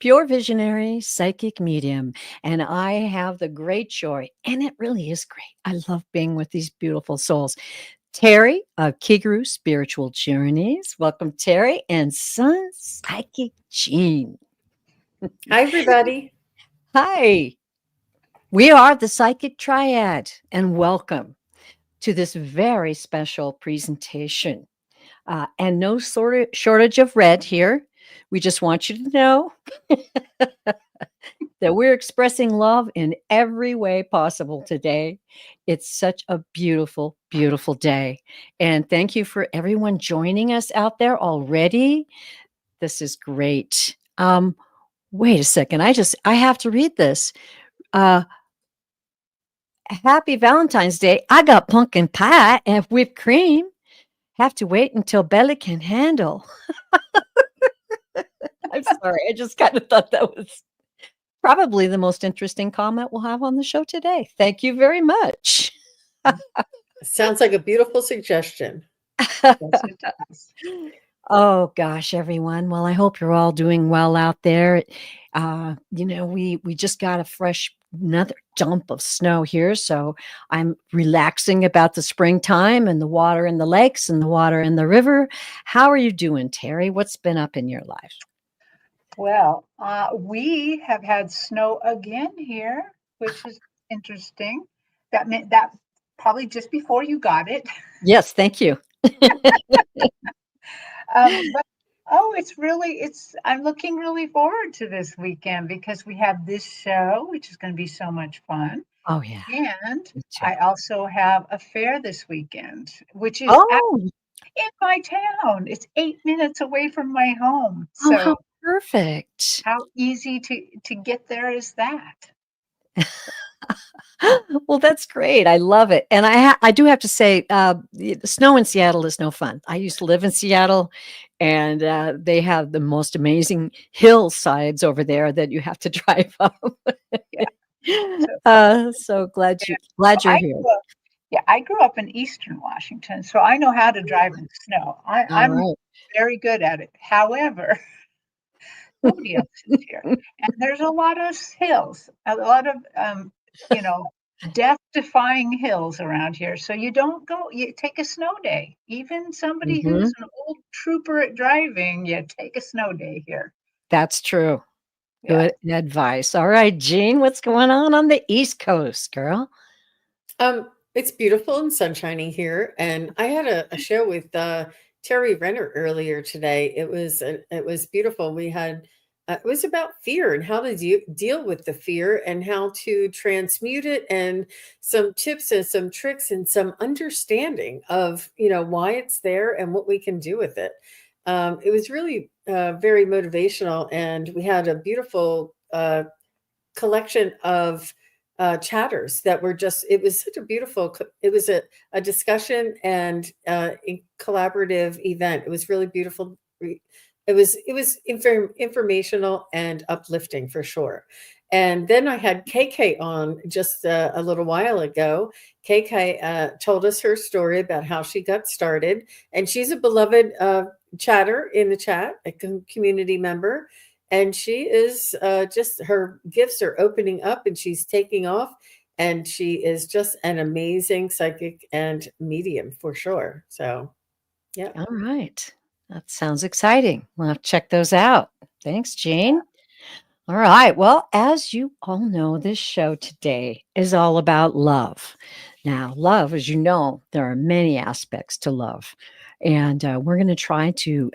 pure visionary psychic medium, and I have the great joy, and it really is great. I love being with these beautiful souls. Terri of Kigaru Spiritual Journeys. Welcome, Terri, and SunPsychic Jean. Hi, everybody. Hi, we are the Psychic Triad, and welcome to this very special presentation. And no shortage of red here. We just want you to know that we're expressing love in every way possible today. It's such a beautiful, beautiful day. And thank you for everyone joining us out there already. This is great. Wait a second. I have to read this. Uh, Happy Valentine's Day. I got pumpkin pie and whipped cream. Have to wait until belly can handle. I'm sorry. I just kind of thought that was probably the most interesting comment we'll have on the show today. Thank you very much. Sounds like a beautiful suggestion. Yes, it does. Oh gosh, everyone. Well, I hope you're all doing well out there. We just got a fresh another dump of snow here, so I'm relaxing about the springtime and the water in the lakes and the water in the river. How are you doing, Terri? What's been up in your life? Well, we have had snow again here, which is interesting. That meant that probably just before you got it. Yes, thank you. But I'm looking really forward to this weekend because we have this show, which is going to be so much fun. Oh yeah. And Me too. I also have a fair this weekend, which is Oh, in my town. It's 8 minutes away from my home. oh, how So perfect. how easy to get there is that? Well, that's great. I love it. And I do have to say, the snow in Seattle is no fun. I used to live in Seattle, and they have the most amazing hillsides over there that you have to drive up. Yeah. So glad Yeah. you're I here. I grew up in Eastern Washington, so I know how to drive in snow. All I'm right. very good at it. However, nobody else is here. And there's a lot of hills, a lot of you know, death-defying hills around here. So you take a snow day. Even somebody Mhm. who's an old trooper at driving, you take a snow day here. That's true. Yeah. Good advice. All right, Jean, what's going on the East Coast, girl? It's beautiful and sunshiny here, and I had a show with Terry Renner earlier today. It was beautiful. We had it was about fear and how to deal with the fear and how to transmute it, and some tips and some tricks and some understanding of why it's there and what we can do with it. It was really very motivational, and we had a beautiful collection of chatters that were just it was such a beautiful it was a discussion and a collaborative event. It was really beautiful. It was informational and uplifting for sure. And then I had KK on just a little while ago. KK told us her story about how she got started, and she's a beloved chatter in the chat, a community member, and she is just her gifts are opening up and she's taking off, and she is just an amazing psychic and medium for sure. So yeah. All right. That sounds exciting. We'll have to check those out. Thanks, Jean. All right. Well, as you all know, this show today is all about love. Now, love, as you know, there are many aspects to love. And we're going to try to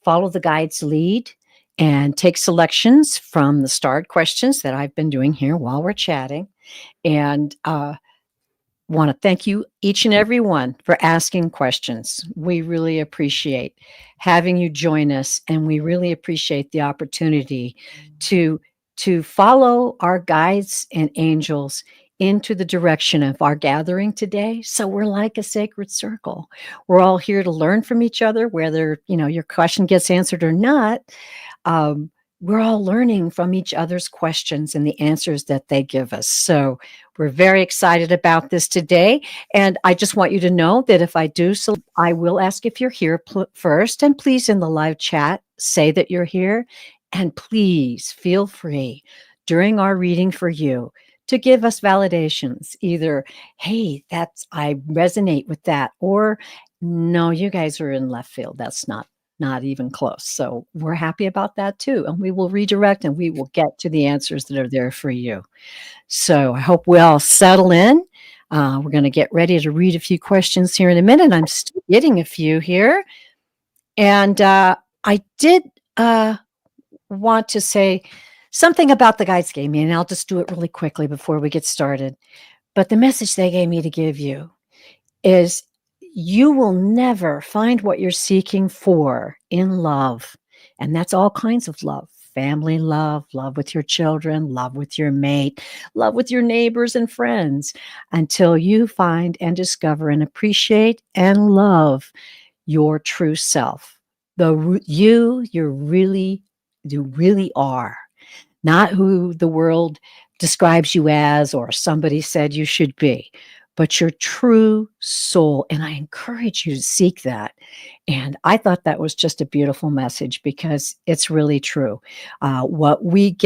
follow the guide's lead and take selections from the starred questions that I've been doing here while we're chatting. And want to thank you, each and every one, for asking questions. We really appreciate having you join us, and we really appreciate the opportunity to follow our guides and angels into the direction of our gathering today. So we're like a sacred circle. We're all here to learn from each other, whether your question gets answered or not. Um, we're all learning from each other's questions and the answers that they give us. So we're very excited about this today. And I just want you to know that if I do so, I will ask if you're here first. And please, in the live chat, say that you're here. And please feel free during our reading for you to give us validations. Either, hey, I resonate with that, or no, you guys are in left field. That's not even close. So we're happy about that too. And we will redirect and we will get to the answers that are there for you. So I hope we all settle in. We're going to get ready to read a few questions here in a minute. I'm still getting a few here. And I did want to say something about the guides gave me, and I'll just do it really quickly before we get started. But the message they gave me to give you is you will never find what you're seeking for in love. And that's all kinds of love: family love, love with your children, love with your mate, love with your neighbors and friends, until you find and discover and appreciate and love your true self. You really are, not who the world describes you as or somebody said you should be, but your true soul. And I encourage you to seek that. And I thought that was just a beautiful message because it's really true. What we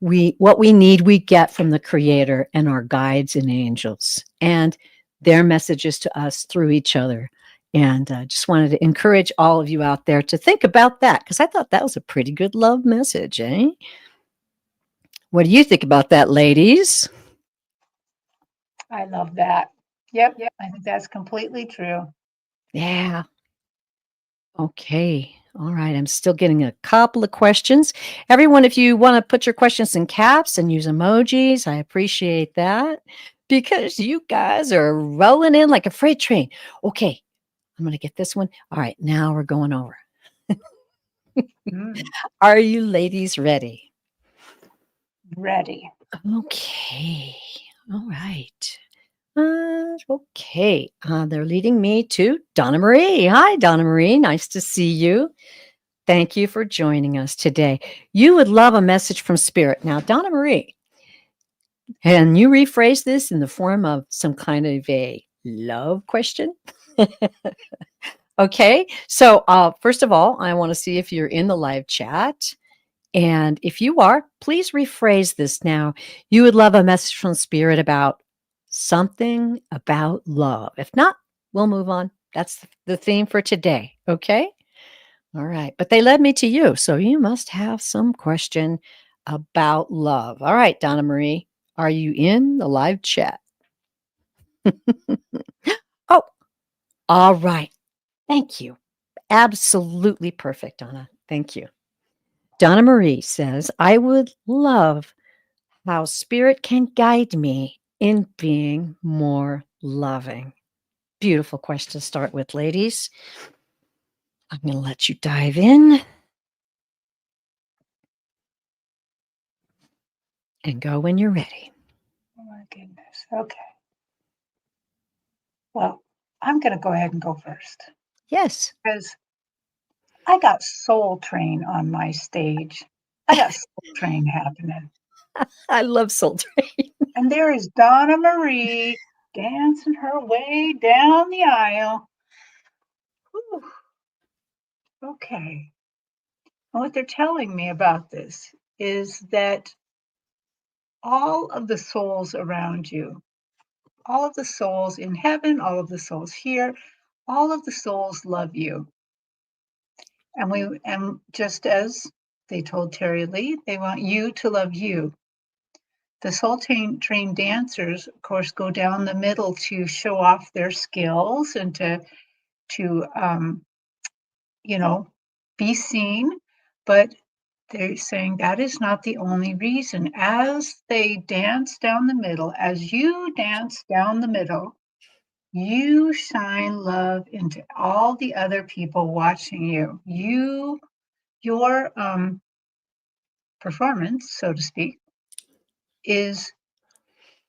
need, we get from the Creator and our guides and angels, and their messages to us through each other. And just wanted to encourage all of you out there to think about that, because I thought that was a pretty good love message, eh? What do you think about that, ladies? I love that. Yep, I think that's completely true. Yeah. Okay. All right. I'm still getting a couple of questions. Everyone, if you want to put your questions in caps and use emojis, I appreciate that, because you guys are rolling in like a freight train. Okay. I'm going to get this one. All right. Now we're going over. Are you ladies ready? Ready. Okay. All right. Okay. They're leading me to Donna Marie. Hi, Donna Marie. Nice to see you. Thank you for joining us today. You would love a message from Spirit. Now, Donna Marie, can you rephrase this in the form of some kind of a love question? Okay. So, first of all, I want to see if you're in the live chat. And if you are, please rephrase this now. You would love a message from Spirit about something about love. If not, we'll move on. That's the theme for today. Okay. All right. But they led me to you. So you must have some question about love. All right, Donna Marie, are you in the live chat? Oh, all right. Thank you. Absolutely perfect, Donna. Thank you. Donna Marie says, I would love how Spirit can guide me in being more loving. Beautiful question to start with, ladies. I'm going to let you dive in and go when you're ready. Oh my goodness. Okay. Well, I'm going to go ahead and go first Yes. because I got Soul Train on my stage. I got Soul Train happening. I love Soul Train. And there is Donna Marie dancing her way down the aisle. Whew. Okay. And what they're telling me about this is that all of the souls around you, all of the souls in heaven, all of the souls here, all of the souls love you. And just as they told Terri Lee, they want you to love you. The Soul Train dancers, of course, go down the middle to show off their skills and to be seen. But they're saying that is not the only reason. As they dance down the middle, as you dance down the middle, you shine love into all the other people watching you. Your performance, so to speak, is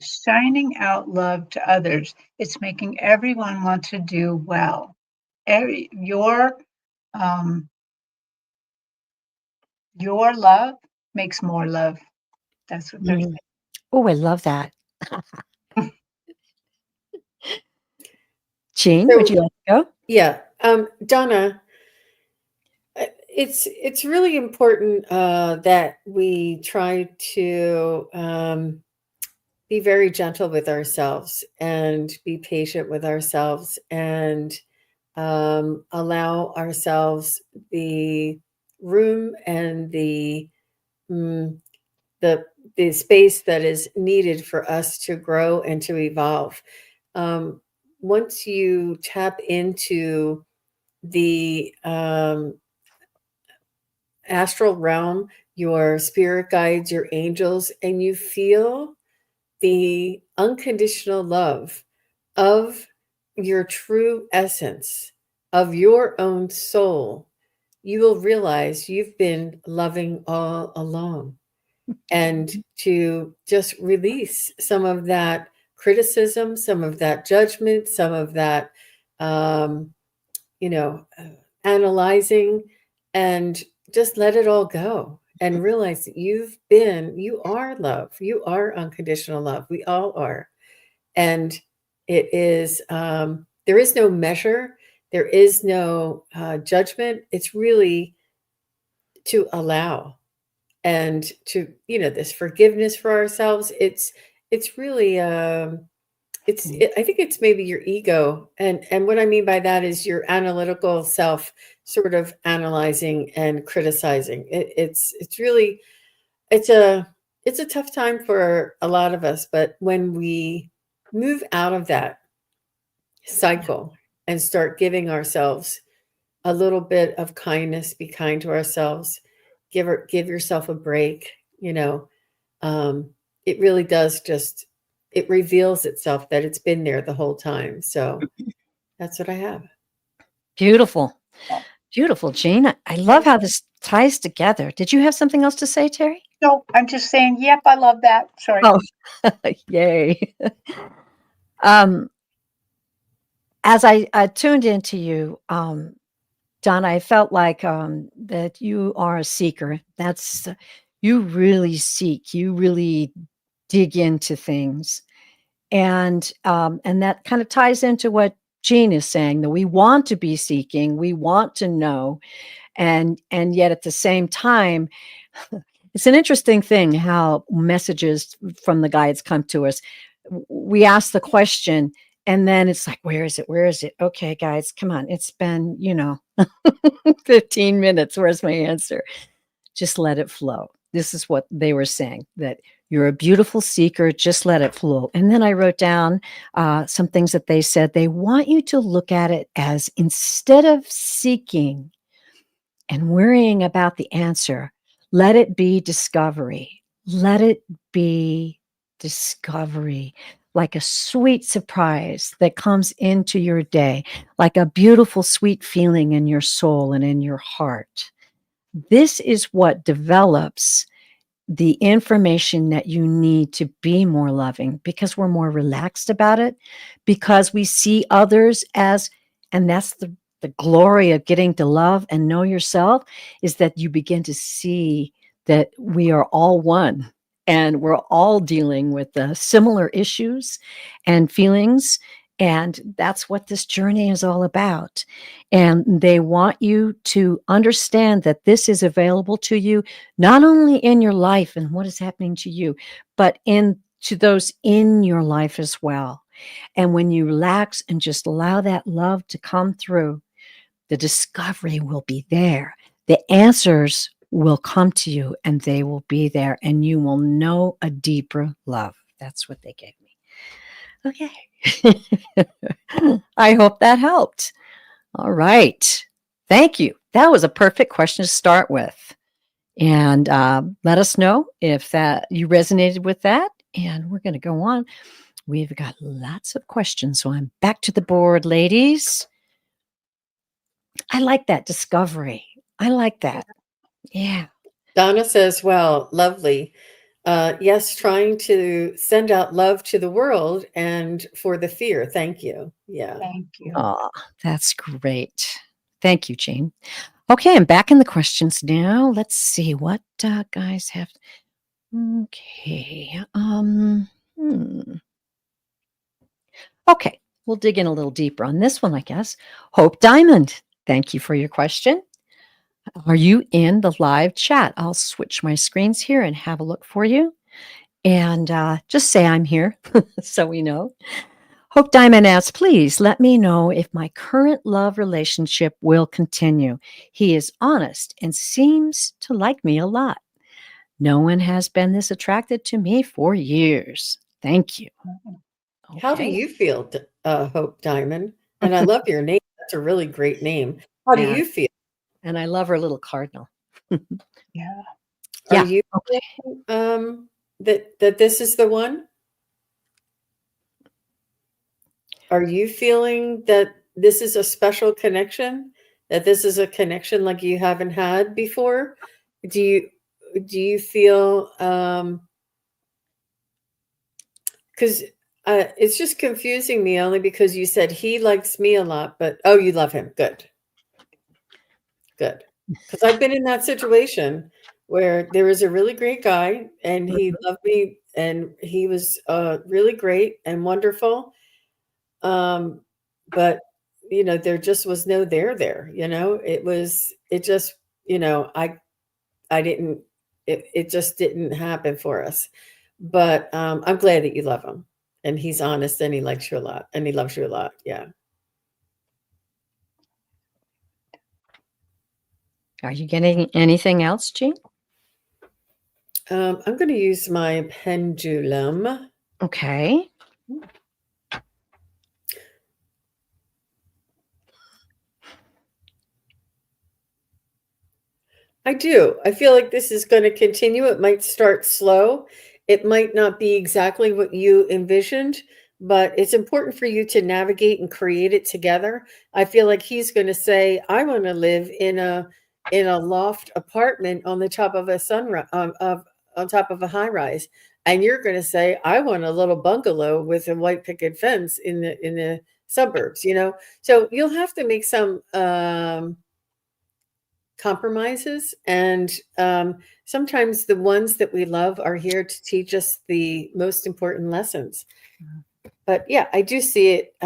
shining out love to others. It's making everyone want to do well. Your love makes more love. That's what they're saying. Oh, I love that. Jean, So, would you like to go? yeah, Donna, it's really important that we try to be very gentle with ourselves and be patient with ourselves and allow ourselves the room and mm, the the space that is needed for us to grow and to evolve. Um, Once you tap into the astral realm, your spirit guides, your angels, and you feel the unconditional love of your true essence, of your own soul, you will realize you've been loving all along. And to just release some of that criticism, some of that judgment, some of that, um, you know, analyzing, and just let it all go and realize that you are love. You are unconditional love. We all are. And it is, there is no measure, there is no judgment. It's really to allow and to, this forgiveness for ourselves. It's really, I think it's maybe your ego, and what I mean by that is your analytical self sort of analyzing and criticizing. It's really, it's a it's a tough time for a lot of us, but when we move out of that cycle and start giving ourselves a little bit of kindness, be kind to ourselves, give yourself a break, um, it really does just, it reveals itself that it's been there the whole time. So that's what I have. Beautiful. Beautiful, Jean. I love how this ties together. Did you have something else to say, Terry? No, I'm just saying, yep, I love that. Sorry. Oh, yay. Um, as I tuned into you, Don, I felt like that you are a seeker. That's you really seek, you really dig into things. And that kind of ties into what Jean is saying, that we want to be seeking, we want to know, and yet at the same time, it's an interesting thing how messages from the guides come to us. We ask the question, and then it's like, where is it? Where is it? Okay, guys, come on. It's been, 15 minutes. Where's my answer? Just let it flow. This is what they were saying, that you're a beautiful seeker. Just let it flow. And then I wrote down some things that they said. They want you to look at it as, instead of seeking and worrying about the answer, let it be discovery. Let it be discovery, like a sweet surprise that comes into your day, like a beautiful, sweet feeling in your soul and in your heart. This is what develops the information that you need to be more loving, because we're more relaxed about it, because we see others as, and that's the glory of getting to love and know yourself, is that you begin to see that we are all one and we're all dealing with similar issues and feelings. And that's what this journey is all about. And they want you to understand that this is available to you, not only in your life and what is happening to you, but to those in your life as well. And when you relax and just allow that love to come through, the discovery will be there. The answers will come to you and they will be there, and you will know a deeper love. That's what they gave me. Okay. I hope that helped. All right. Thank you. That was a perfect question to start with. And let us know if that you resonated with that. And we're going to go on. We've got lots of questions. So I'm back to the board, ladies. I like that discovery. I like that. Yeah. Donna says, well, lovely. Yes, trying to send out love to the world and for the fear. Thank you. Yeah. Thank you. Oh, that's great. Thank you, Jean. Okay, I'm back in the questions now. Let's see what guys have. Okay. Okay, we'll dig in a little deeper on this one, I guess. Hope Diamond, thank you for your question. Are you in the live chat? I'll switch my screens here and have a look for you. And just say I'm here so we know. Hope Diamond asks, please let me know if my current love relationship will continue. He is honest and seems to like me a lot. No one has been this attracted to me for years. Thank you. How do Okay. you feel, Hope Diamond? And I love your name. That's a really great name. How do Yeah. you feel? And I love her little cardinal. Yeah. Are Yeah. you Okay. feeling, that this is the one? Are you feeling that this is a special connection? That this is a connection like you haven't had before? Do you feel because it's just confusing me only because you said he likes me a lot, but oh, you love him. Good. Good. Because I've been in that situation where there was a really great guy and he loved me and he was really great and wonderful. But there just was no there. It just, I didn't, it just didn't happen for us. But I'm glad that you love him and he's honest and he likes you a lot and he loves you a lot. Yeah. Are you getting anything else, Jean? I'm going to use my pendulum. Okay. I do. I feel like this is going to continue. It might start slow. It might not be exactly what you envisioned, but it's important for you to navigate and create it together. I feel like he's going to say, "I want to live in a loft apartment on the top of a sunrise of on top of a high rise," and you're going to say, "I want a little bungalow with a white picket fence in the suburbs." So you'll have to make some compromises and sometimes the ones that we love are here to teach us the most important lessons, but yeah, I do see it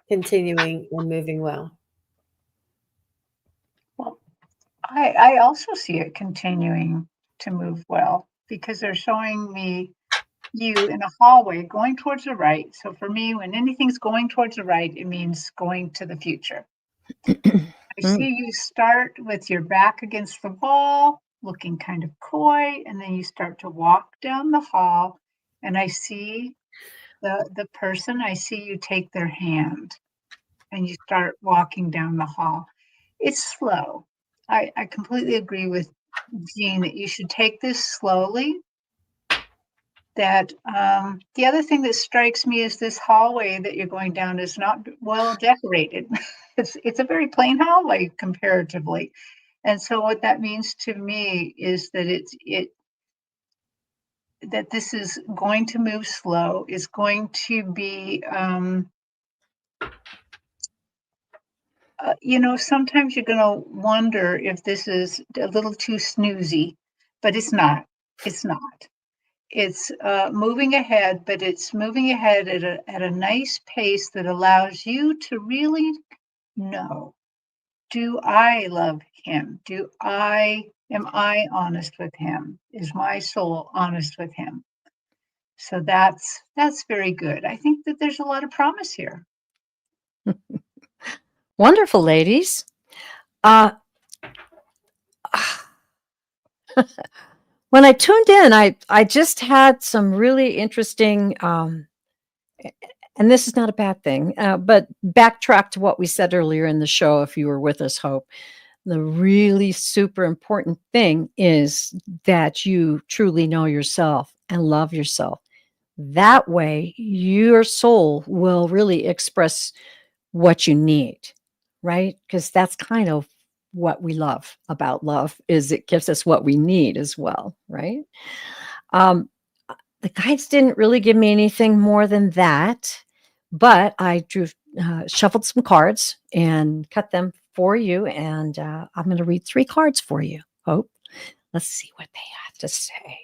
continuing and moving well. Well, I also see it continuing to move well because they're showing me you in a hallway going towards the right. So for me, when anything's going towards the right, it means going to the future. I see you start with your back against the wall, looking kind of coy, and then you start to walk down the hall, and I see the person, I see you take their hand, and you start walking down the hall. It's slow. I completely agree with Jean that you should take this slowly. That the other thing that strikes me is this hallway that you're going down is not well decorated. It's a very plain hallway comparatively. And so what that means to me is that that this is going to move slow, is going to be sometimes you're going to wonder if this is a little too snoozy, but it's not. It's not. It's moving ahead, but it's moving ahead at a nice pace that allows you to really know, do I love him? Am I honest with him? Is my soul honest with him? So that's very good. I think that there's a lot of promise here. Wonderful, ladies. Uh, when I tuned in, I just had some really interesting, and this is not a bad thing, but backtrack to what we said earlier in the show. If you were with us, Hope, the really super important thing is that you truly know yourself and love yourself. That way, your soul will really express what you need, right? Because that's kind of what we love about love is it gives us what we need as well, right? Um, the guides didn't really give me anything more than that, but I drew, shuffled some cards and cut them for you, and I'm going to read 3 cards for you. Hope. Let's see what they have to say.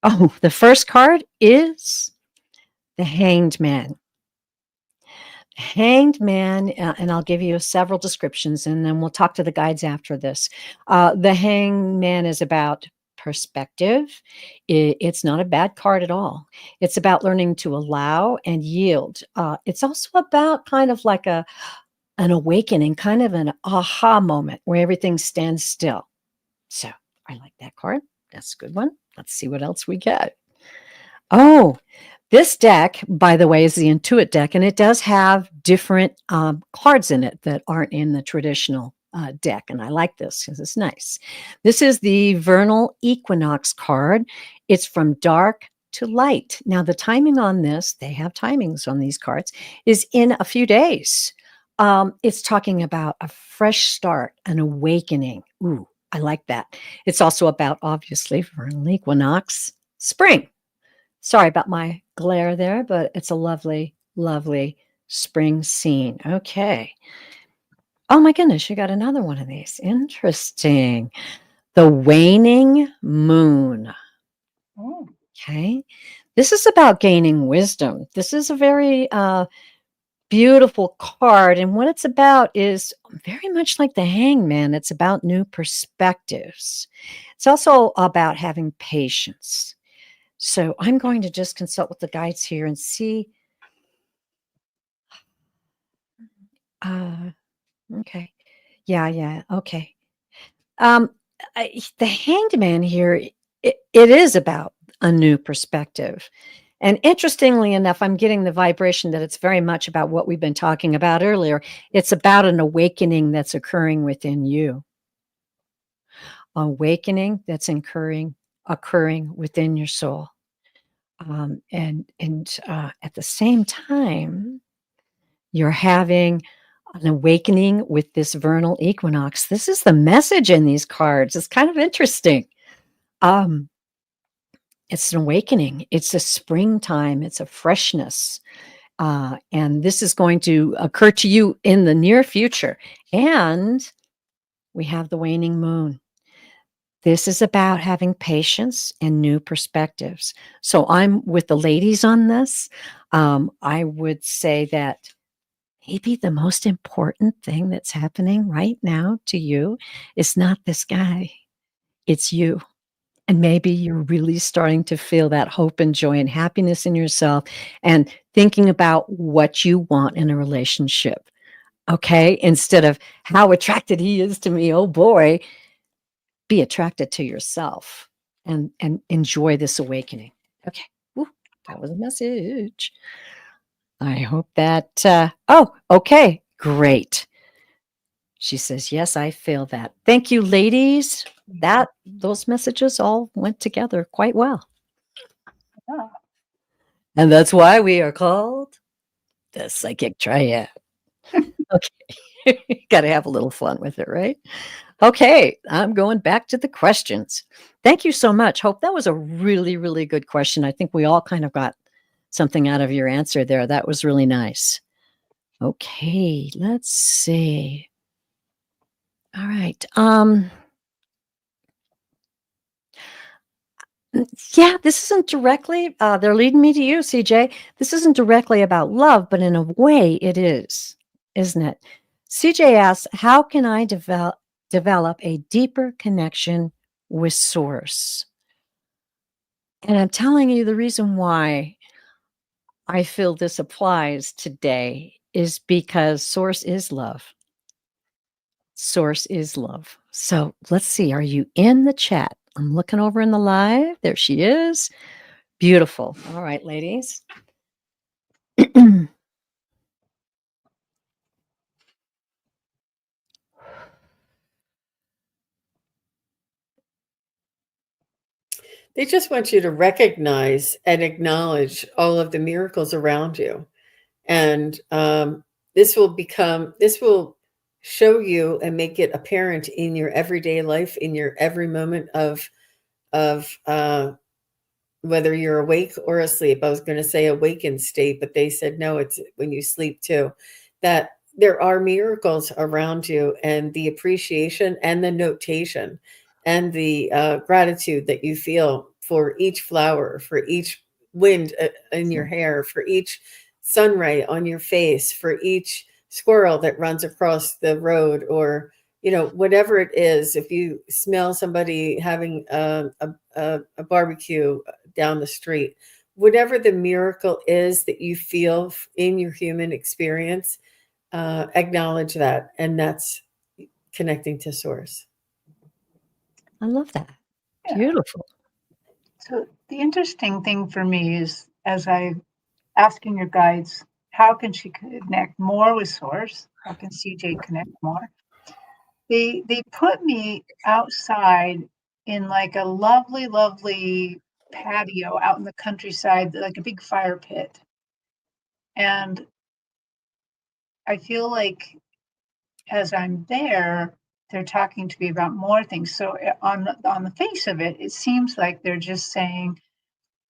Oh, the first card is the Hanged Man. Hanged Man, and I'll give you several descriptions, and then we'll talk to the guides after this. The Hanged Man is about perspective. It's not a bad card at all. It's about learning to allow and yield. It's also about kind of like an awakening, kind of an aha moment where everything stands still. So I like that card. That's a good one. Let's see what else we get. Oh, this deck, by the way, is the Intuit deck, and it does have different cards in it that aren't in the traditional deck. And I like this because it's nice. This is the Vernal Equinox card. It's from dark to light. Now, the timing on this, they have timings on these cards, is in a few days. It's talking about a fresh start, an awakening. Ooh, I like that. It's also about, obviously, vernal equinox, spring. Sorry about my glare there, but it's a lovely, lovely spring scene. Okay. Oh my goodness, you got another one of these. Interesting. The waning moon. Oh, Okay. This is about gaining wisdom. This is a very beautiful card. And what it's about is very much like the hangman. It's about new perspectives. It's also about having patience. So I'm going to just consult with the guides here and see. Okay. Yeah. Okay. Um, the hanged man here, it is about a new perspective. And interestingly enough, I'm getting the vibration that it's very much about what we've been talking about earlier. It's about an awakening that's occurring within you. Awakening that's occurring within your soul. And at the same time, you're having an awakening with this vernal equinox. This is the message in these cards. It's kind of interesting. Um, it's an awakening. It's a springtime. It's a freshness. And this is going to occur to you in the near future. And we have the waning moon. This is about having patience and new perspectives. So I'm with the ladies on this. I would say that maybe the most important thing that's happening right now to you is not this guy, it's you. And maybe you're really starting to feel that hope and joy and happiness in yourself and thinking about what you want in a relationship. Okay. Instead of how attracted he is to me, oh boy, be attracted to yourself and enjoy this awakening. Okay. Woo, that was a message. I hope that, okay, great. She says, yes, I feel that. Thank you, ladies. Those messages all went together quite well. yeah. And that's why we are called the Psychic Triad. Okay. Got to have a little fun with it, right? Okay, I'm going back to the questions. Thank you so much. Hope that was a really, really good question. I think we all kind of got something out of your answer there. That was really nice. Okay, let's see. All right. Yeah, this isn't directly, they're leading me to you, CJ. This isn't directly about love, but in a way it is, isn't it? CJ asks, how can I develop a deeper connection with source? And I'm telling you the reason why I feel this applies today is because source is love. Source is love. So let's see. Are you in the chat? I'm looking over in the live. There she is. Beautiful. All right, ladies. They just want you to recognize and acknowledge all of the miracles around you. And this will show you and make it apparent in your everyday life, in your every moment of whether you're awake or asleep. I was going to say awakened state, but they said no, it's when you sleep too. That there are miracles around you, and the appreciation and the notation and the gratitude that you feel for each flower, for each wind in your hair, for each sun ray on your face, for each squirrel that runs across the road, or whatever it is. If you smell somebody having a barbecue down the street, whatever the miracle is that you feel in your human experience, acknowledge that, and that's connecting to source. I love that. Yeah. Beautiful. So the interesting thing for me is, as I asking your guides, how can she connect more with source? How can CJ connect more? They put me outside in like a lovely, lovely patio out in the countryside, like a big fire pit. And I feel like as I'm there, they're talking to me about more things. So on the face of it, it seems like they're just saying,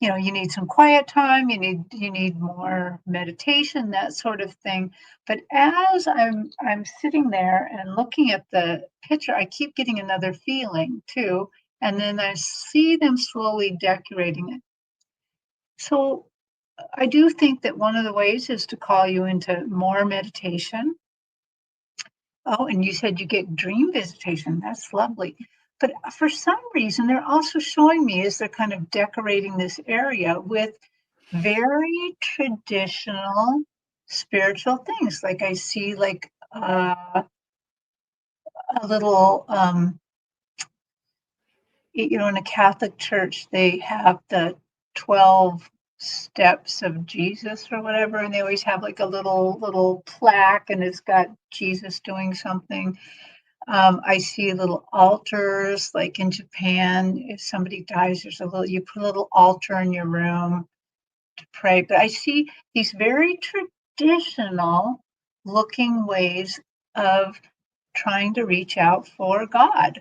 you need some quiet time, you need more meditation, that sort of thing. But as I'm sitting there and looking at the picture, I keep getting another feeling too. And then I see them slowly decorating it. So I do think that one of the ways is to call you into more meditation. Oh, and you said you get dream visitation. That's lovely. But for some reason, they're also showing me as they're kind of decorating this area with very traditional spiritual things. Like I see like a little, in a Catholic church, they have the 12 steps of Jesus or whatever, and they always have like a little plaque, and it's got Jesus doing something. I see little altars, like in Japan, if somebody dies, you put a little altar in your room to pray. But I see these very traditional looking ways of trying to reach out for God.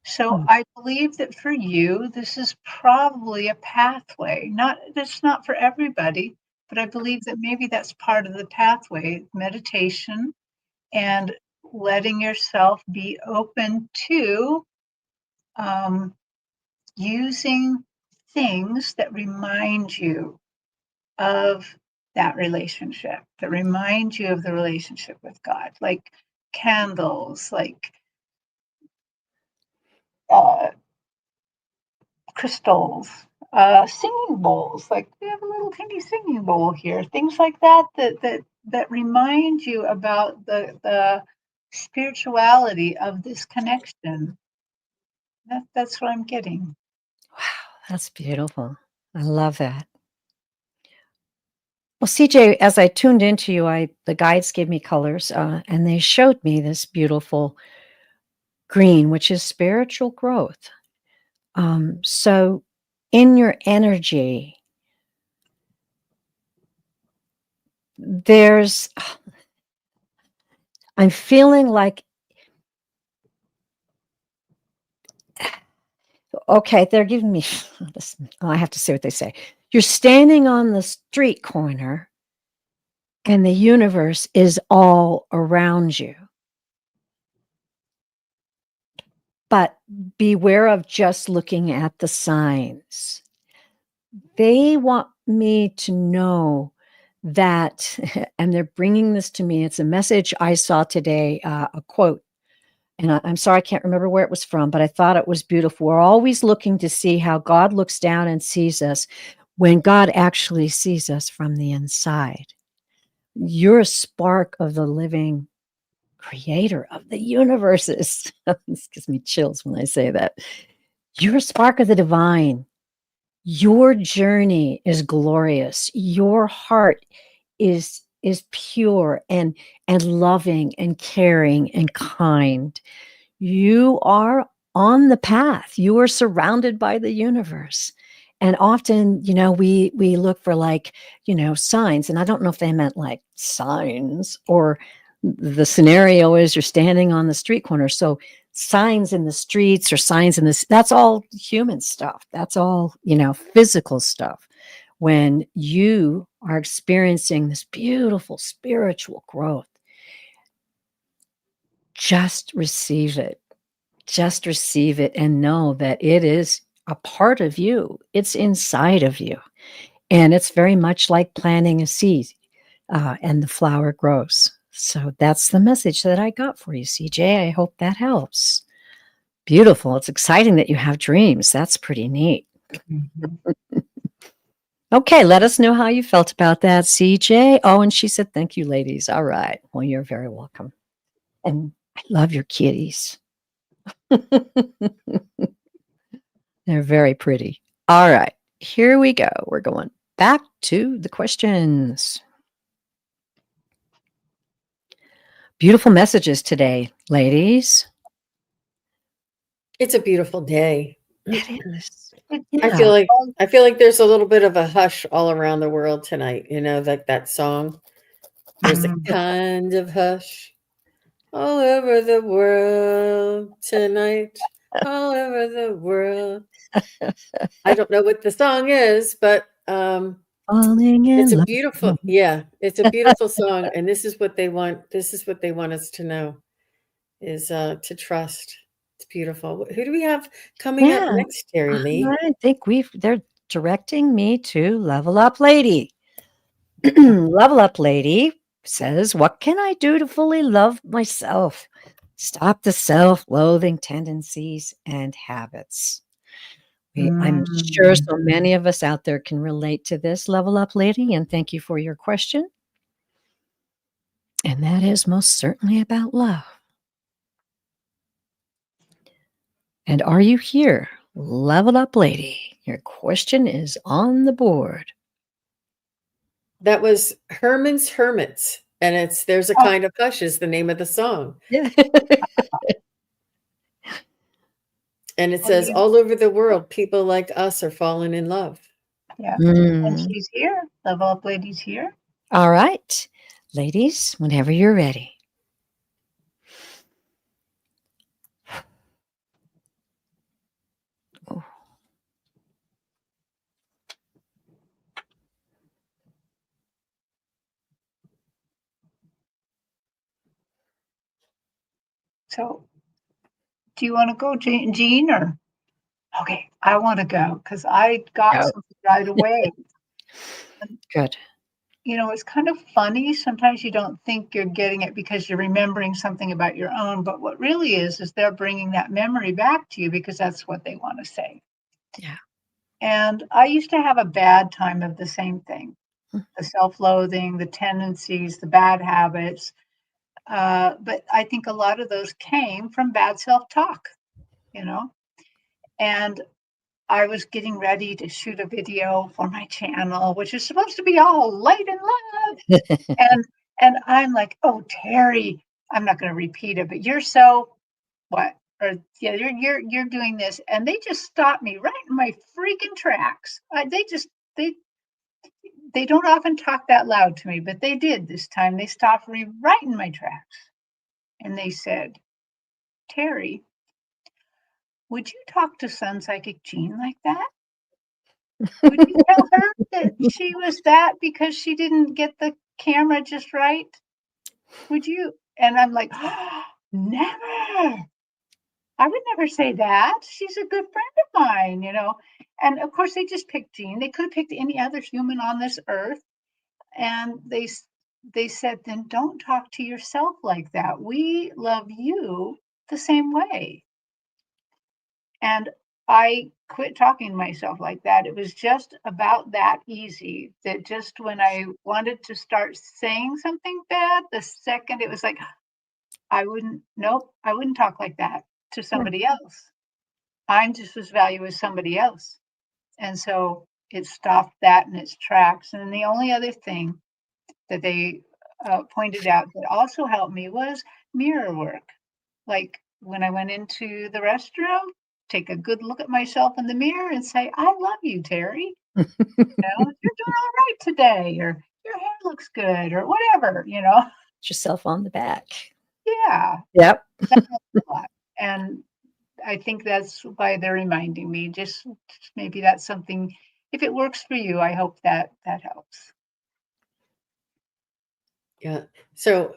So I believe that for you, this is probably a pathway. It's not for everybody, but I believe that maybe that's part of the pathway, meditation, and letting yourself be open to using things that remind you of that relationship, that remind you of the relationship with God, like candles, like uh, crystals, singing bowls. Like we have a little teeny singing bowl here. Things like that remind you about the spirituality of this connection. That's what I'm getting. Wow, that's beautiful. I love that. Well, CJ, as I tuned into you, the guides gave me colors, and they showed me this beautiful green, which is spiritual growth. So in your energy, I'm feeling like, okay, they're giving me this. I have to say what they say. You're standing on the street corner and the universe is all around you. But beware of just looking at the signs. They want me to know that, and they're bringing this to me. It's a message I saw today, a quote, and I'm sorry, I can't remember where it was from, but I thought it was beautiful. We're always looking to see how God looks down and sees us when God actually sees us from the inside. You're a spark of the living creator of the universes. This gives me chills when I say that. You're a spark of the divine. Your journey is glorious. Your heart is pure and loving and caring and kind. You are on the path. You are surrounded by the universe. And often, we look for signs. And I don't know if they meant like signs, or the scenario is you're standing on the street corner. So signs in the streets or signs in this, that's all human stuff. That's all, physical stuff. When you are experiencing this beautiful spiritual growth, just receive it. Just receive it and know that it is a part of you. It's inside of you. And it's very much like planting a seed, and the flower grows. So that's the message that I got for you, CJ. I hope that helps. Beautiful. It's exciting that you have dreams. That's pretty neat. Okay, let us know how you felt about that, CJ. Oh, and she said, thank you, ladies. All right. Well, you're very welcome. And I love your kitties. They're very pretty. All right, here we go. We're going back to the questions. Beautiful messages today, ladies. It's a beautiful day. It is. I feel like there's a little bit of a hush all around the world tonight. You know, like that song. There's a kind of hush all over the world tonight. All over the world. I don't know what the song is, but Falling in it's a love. beautiful, it's a beautiful song, and this is what they want. This is what they want us to know, is to trust. It's beautiful. Who do we have coming up next, Terri Lee? I think they're directing me to Level Up Lady. Level Up Lady says, what can I do to fully love myself? Stop the self-loathing tendencies and habits. I'm sure so many of us out there can relate to this, Level Up Lady, and thank you for your question. And that is most certainly about love. And are you here, Level Up Lady? Your question is on the board. That was Herman's Hermits, and There's a Kind of Hush is the name of the song. Yeah. And it says, all over the world, people like us are falling in love. Yeah. And she's here. Level Up Lady's here. All right. Ladies, whenever you're ready. Oh. So, do you want to go, Jean, or? Okay, I want to go because I got something right away. Good. You know, it's kind of funny. Sometimes you don't think you're getting it because you're remembering something about your own. But what really is they're bringing that memory back to you because that's what they want to say. Yeah. And I used to have a bad time of the same thing, the self-loathing, the tendencies, the bad habits. But I think a lot of those came from bad self-talk, you know. And I was getting ready to shoot a video for my channel, which is supposed to be all light and love. and I'm like, oh, Terri, I'm not going to repeat it, but you're so what? Or yeah, you're doing this, and they just stopped me right in my freaking tracks. They don't often talk that loud to me, but they did this time. They stopped me right in my tracks, and they said, Terri, would you talk to SunPsychic Jean like that? Would you tell her that she was that because she didn't get the camera just right? Would you? And I'm like, oh, never. I would never say that. She's a good friend of mine, you know. And of course, they just picked Jean. They could have picked any other human on this earth. And they said, then don't talk to yourself like that. We love you the same way. And I quit talking to myself like that. It was just about that easy that just when I wanted to start saying something bad, the second it was like, I wouldn't talk like that to somebody else. I'm just as valuable as somebody else. And so it stopped that in its tracks. And the only other thing that they pointed out that also helped me was mirror work. Like when I went into the restroom, take a good look at myself in the mirror and say, I love you, Terri. You know, you're doing all right today, or your hair looks good, or whatever, you know. Pat yourself on the back. Yeah. Yep. That helps a lot. And I think that's why they're reminding me. Just maybe that's something, if it works for you, I hope that helps. Yeah. So,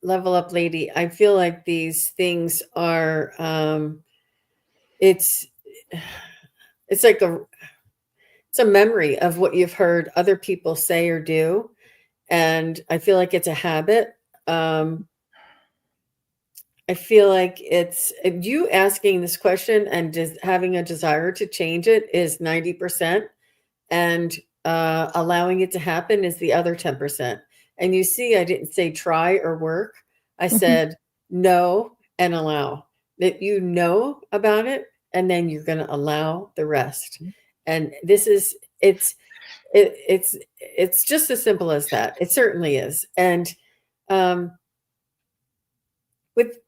Level Up Lady, I feel like these things are, it's like it's a memory of what you've heard other people say or do. And I feel like it's a habit. I feel like it's you asking this question and just having a desire to change it is 90%, and allowing it to happen is the other 10%. And you see, I didn't say try or work. I said know and allow, that you know about it, and then you're going to allow the rest. And this is it's just as simple as that. It certainly is. And with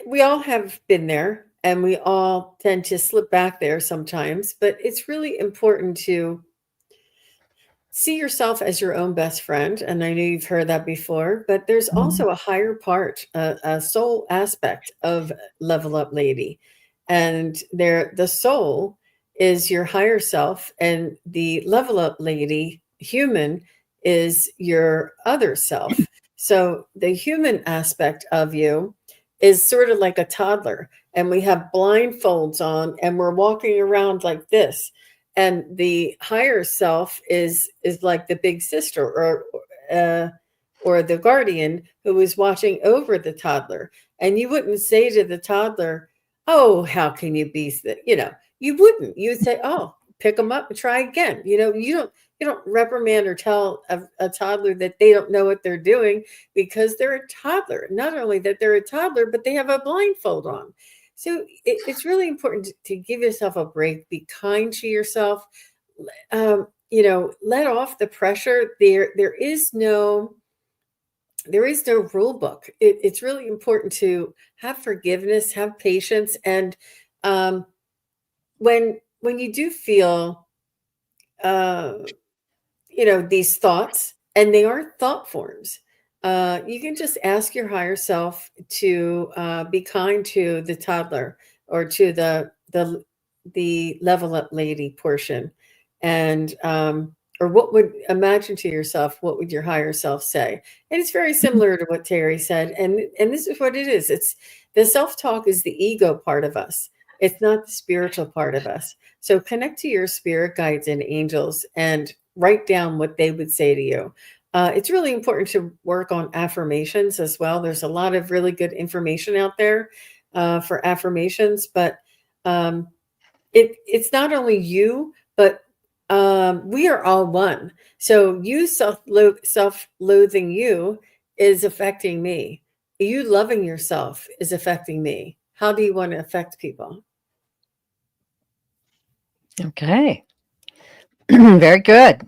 we all have been there, and we all tend to slip back there sometimes, but it's really important to see yourself as your own best friend. And I know you've heard that before, but there's also a higher part, a soul aspect of Level Up Lady. And the soul is your higher self, and the Level Up Lady human is your other self. So the human aspect of you is sort of like a toddler, and we have blindfolds on, and we're walking around like this. And the higher self is like the big sister, or the guardian who is watching over the toddler. And you wouldn't say to the toddler, "Oh, how can you be that?" You wouldn't. You would say, "Oh, pick them up and try again." You don't reprimand or tell a toddler that they don't know what they're doing, because they're a toddler. Not only that they're a toddler, but they have a blindfold on. So it's really important to give yourself a break, be kind to yourself, let off the pressure. There is no rule book. It's really important to have forgiveness, have patience. And when you do feel, these thoughts, and they are thought forms, you can just ask your higher self to be kind to the toddler, or to the Level Up Lady portion. And or what would imagine to yourself, what would your higher self say? And it's very similar to what Terry said. And this is what it is. It's the self-talk is the ego part of us. It's not the spiritual part of us. So connect to your spirit guides and angels and write down what they would say to you. It's really important to work on affirmations as well. There's a lot of really good information out there for affirmations, but it's not only you, but we are all one. So you self-loathing you is affecting me. You loving yourself is affecting me. How do you want to affect people? Okay. Very good.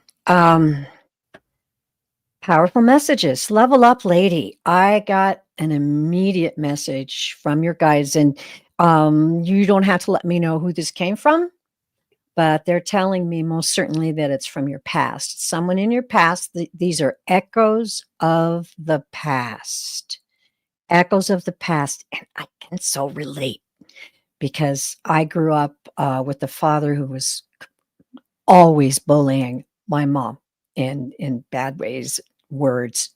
Powerful messages. Level Up Lady. I got an immediate message from your guides, and you don't have to let me know who this came from, but they're telling me most certainly that it's from your past. Someone in your past. These are echoes of the past. Echoes of the past. And I can so relate, because I grew up with a father who was always bullying my mom in bad ways, words,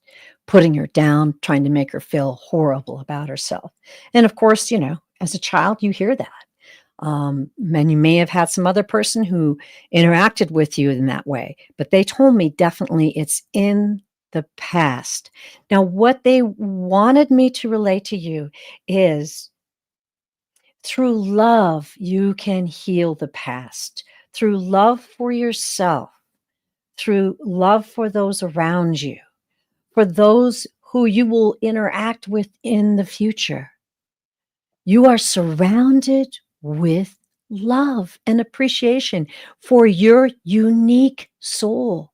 putting her down, trying to make her feel horrible about herself. And of course, as a child, you hear that. And you may have had some other person who interacted with you in that way, but they told me definitely it's in the past. Now, what they wanted me to relate to you is, through love, you can heal the past. Through love for yourself, through love for those around you, for those who you will interact with in the future. You are surrounded with love and appreciation for your unique soul.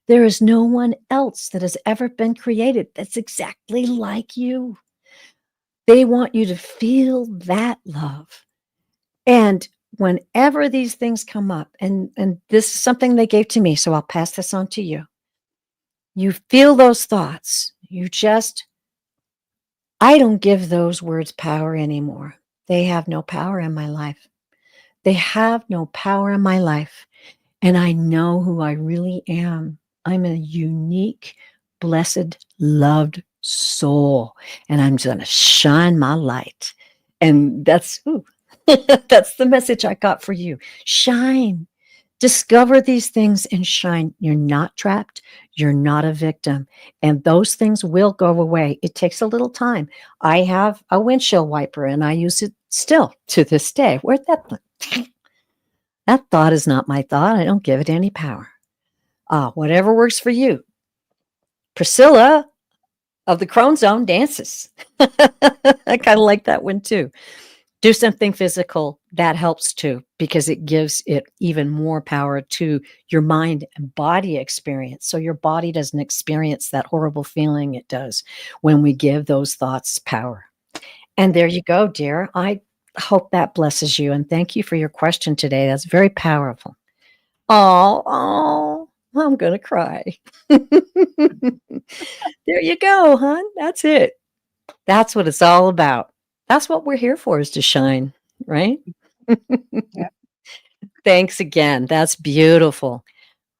There is no one else that has ever been created that's exactly like you. They want you to feel that love. And whenever these things come up, and this is something they gave to me, so I'll pass this on to you. You feel those thoughts. I don't give those words power anymore. They have no power in my life. They have no power in my life. And I know who I really am. I'm a unique, blessed, loved soul. And I'm going to shine my light. And that's the message I got for you. Shine. Discover these things and shine. You're not trapped. You're not a victim. And those things will go away. It takes a little time. I have a windshield wiper and I use it still to this day. Where'd that? That thought is not my thought. I don't give it any power. Whatever works for you. Priscilla of the Crone Zone dances. I kind of like that one too. Do something physical. That helps too, because it gives it even more power to your mind and body experience. So your body doesn't experience that horrible feeling it does when we give those thoughts power. And there you go, dear. I hope that blesses you. And thank you for your question today. That's very powerful. Oh, I'm going to cry. There you go, hon. That's it. That's what it's all about. That's what we're here for, is to shine, right? Yeah. Thanks again. That's beautiful.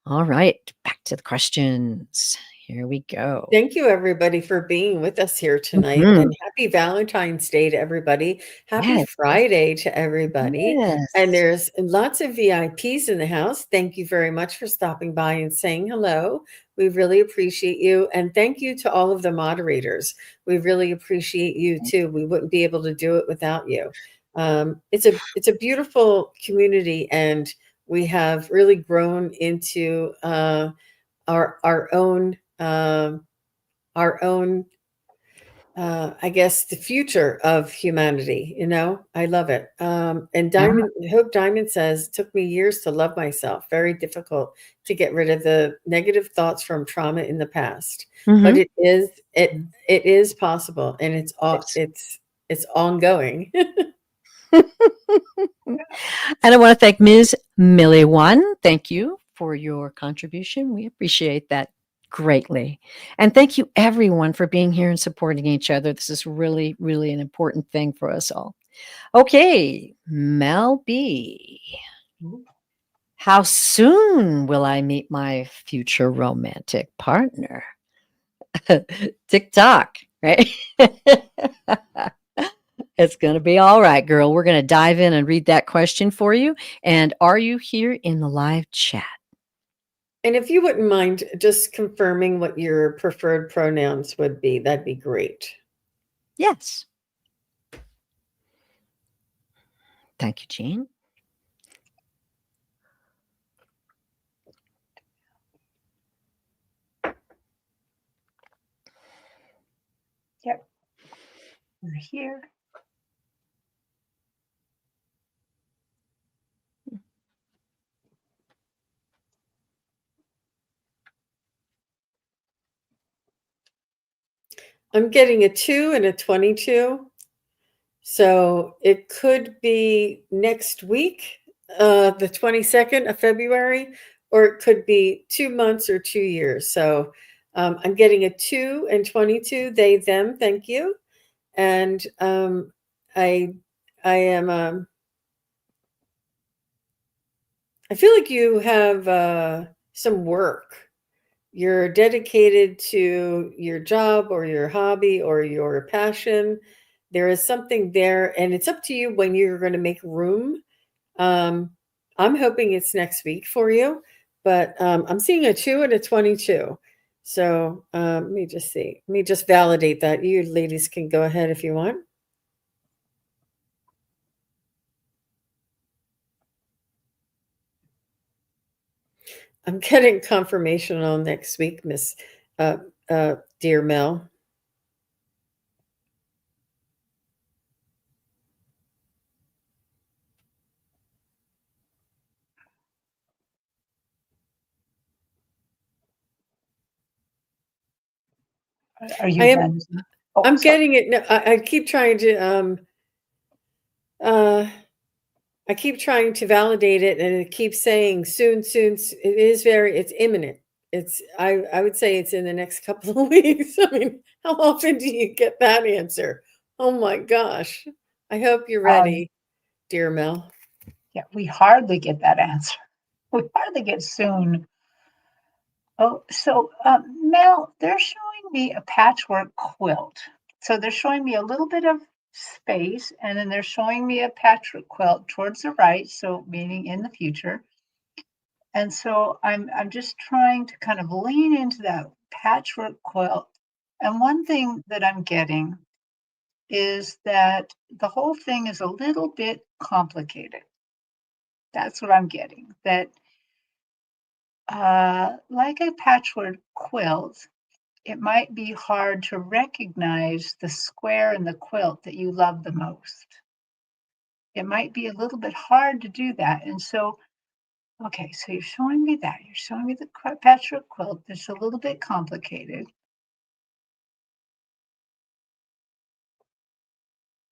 All right, back to the questions. Here we go. Thank you, everybody, for being with us here tonight. Mhm. And happy Valentine's Day to everybody. Happy Yes. Friday to everybody. And Yes. there's lots of VIPs in the house. Thank you very much for stopping by and saying hello. We really appreciate you. And thank you to all of the moderators. We really appreciate you too. We wouldn't be able to do it without you. It's a beautiful community, and we have really grown into our own I guess the future of humanity. I love it. And Yeah. Diamond says, took me years to love myself. Very difficult to get rid of the negative thoughts from trauma in the past. But Mhm. it is possible, and Yes. it's ongoing. And I want to thank Ms. Millie One. Thank you for your contribution. We appreciate that greatly. And thank you, everyone, for being here and supporting each other. This is really, really an important thing for us all. Okay, Mel B. How soon will I meet my future romantic partner? TikTok, right? It's going to be all right, girl. We're going to dive in and read that question for you. And are you here in the live chat? And if you wouldn't mind just confirming what your preferred pronouns would be, that'd be great. Yes. Thank you, Jean. Yep. We're here. I'm getting a 2 and a 22. So it could be next week, the 22nd of February, or it could be 2 months or 2 years. So I'm getting a 2 and 22, they, them, thank you. And I am, I feel like you have some work. You're dedicated to your job or your hobby or your passion. There is something there, and it's up to you when you're going to make room. Um, I'm hoping it's next week for you, but I'm seeing a 2 and a 22. So let me just see. Let me just validate that. You ladies can go ahead if you want. I'm getting confirmation on next week, Miss Dear Mel. Are you I am. done? Oh, I'm sorry. getting it. No, I keep trying to. Uh, I keep trying to validate it, and it keeps saying soon, soon. It is it's imminent. I would say it's in the next couple of weeks. I mean, how often do you get that answer? Oh my gosh. I hope you're ready, dear Mel. Yeah, we hardly get that answer. We hardly get soon. Oh, so Mel, they're showing me a patchwork quilt. So they're showing me a little bit of space, and then they're showing me a patchwork quilt towards the right, so meaning in the future. And so I'm just trying to kind of lean into that patchwork quilt. And one thing that I'm getting is that the whole thing is a little bit complicated. That's what I'm getting. That like a patchwork quilt, it might be hard to recognize the square in the quilt that you love the most. It might be a little bit hard to do that. And so, okay, so you're showing me that. You're showing me the patchwork quilt that's a little bit complicated.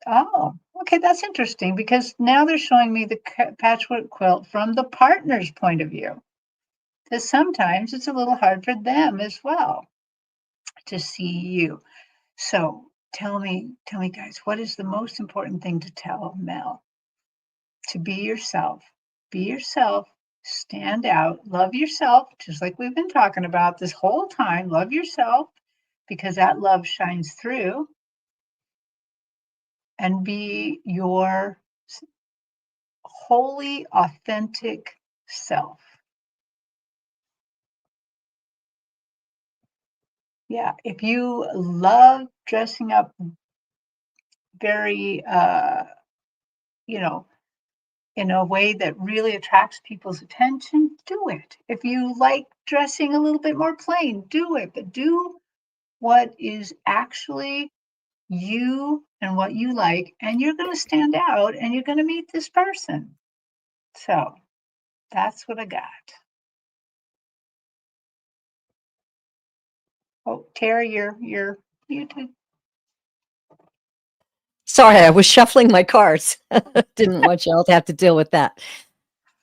Oh, okay, that's interesting because now they're showing me the patchwork quilt from the partner's point of view. Because sometimes it's a little hard for them as well to see you. So tell me, guys, what is the most important thing to tell Mel? To be yourself, stand out, love yourself, just like we've been talking about this whole time. Love yourself because that love shines through, and be your wholly authentic self. Yeah, if you love dressing up very, you know, in a way that really attracts people's attention, do it. If you like dressing a little bit more plain, do it. But do what is actually you and what you like, and you're going to stand out and you're going to meet this person. So that's what I got. Oh, Terry, you're muted. Sorry, I was shuffling my cards. Didn't want y'all to have to deal with that.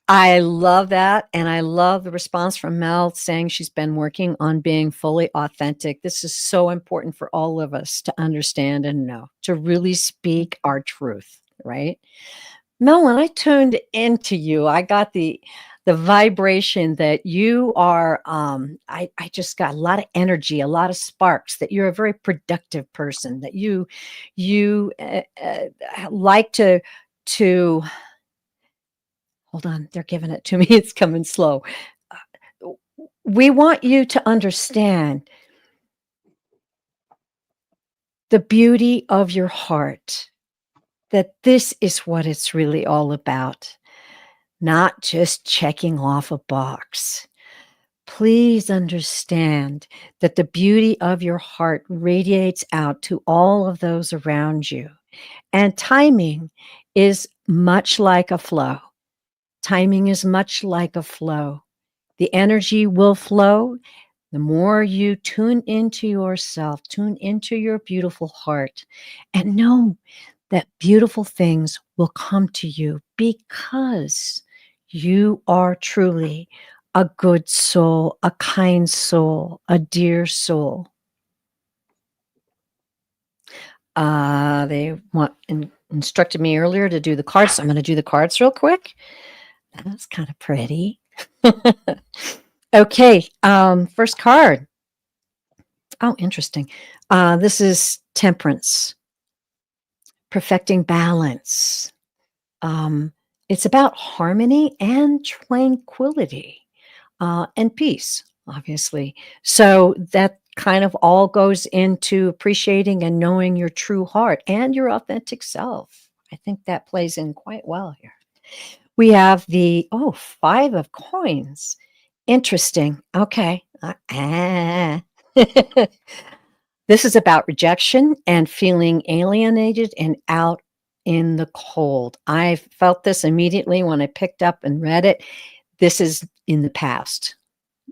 I love that. And I love the response from Mel saying she's been working on being fully authentic. This is so important for all of us to understand and know, to really speak our truth, right? Mel, when I tuned into you, I got the vibration that you are I just got a lot of energy, a lot of sparks, that you're a very productive person, that you like to hold on, they're giving it to me. It's coming slow. We want you to understand the beauty of your heart, that this is what it's really all about, not just checking off a box. Please understand that the beauty of your heart radiates out to all of those around you. And timing is much like a flow. Timing is much like a flow. The energy will flow. The more you tune into yourself, tune into your beautiful heart, and know that beautiful things will come to you because you are truly a good soul, a kind soul, a dear soul. They instructed me earlier to do the cards. So I'm going to do the cards real quick. That's kind of pretty. Okay, first card. Oh, interesting. This is Temperance, perfecting balance. It's about harmony and tranquility and peace, obviously. So that kind of all goes into appreciating and knowing your true heart and your authentic self. I think that plays in quite well here. We have the 5 of coins. Interesting. Okay. This is about rejection and feeling alienated and out in the cold. I felt this immediately when I picked up and read it. This is in the past.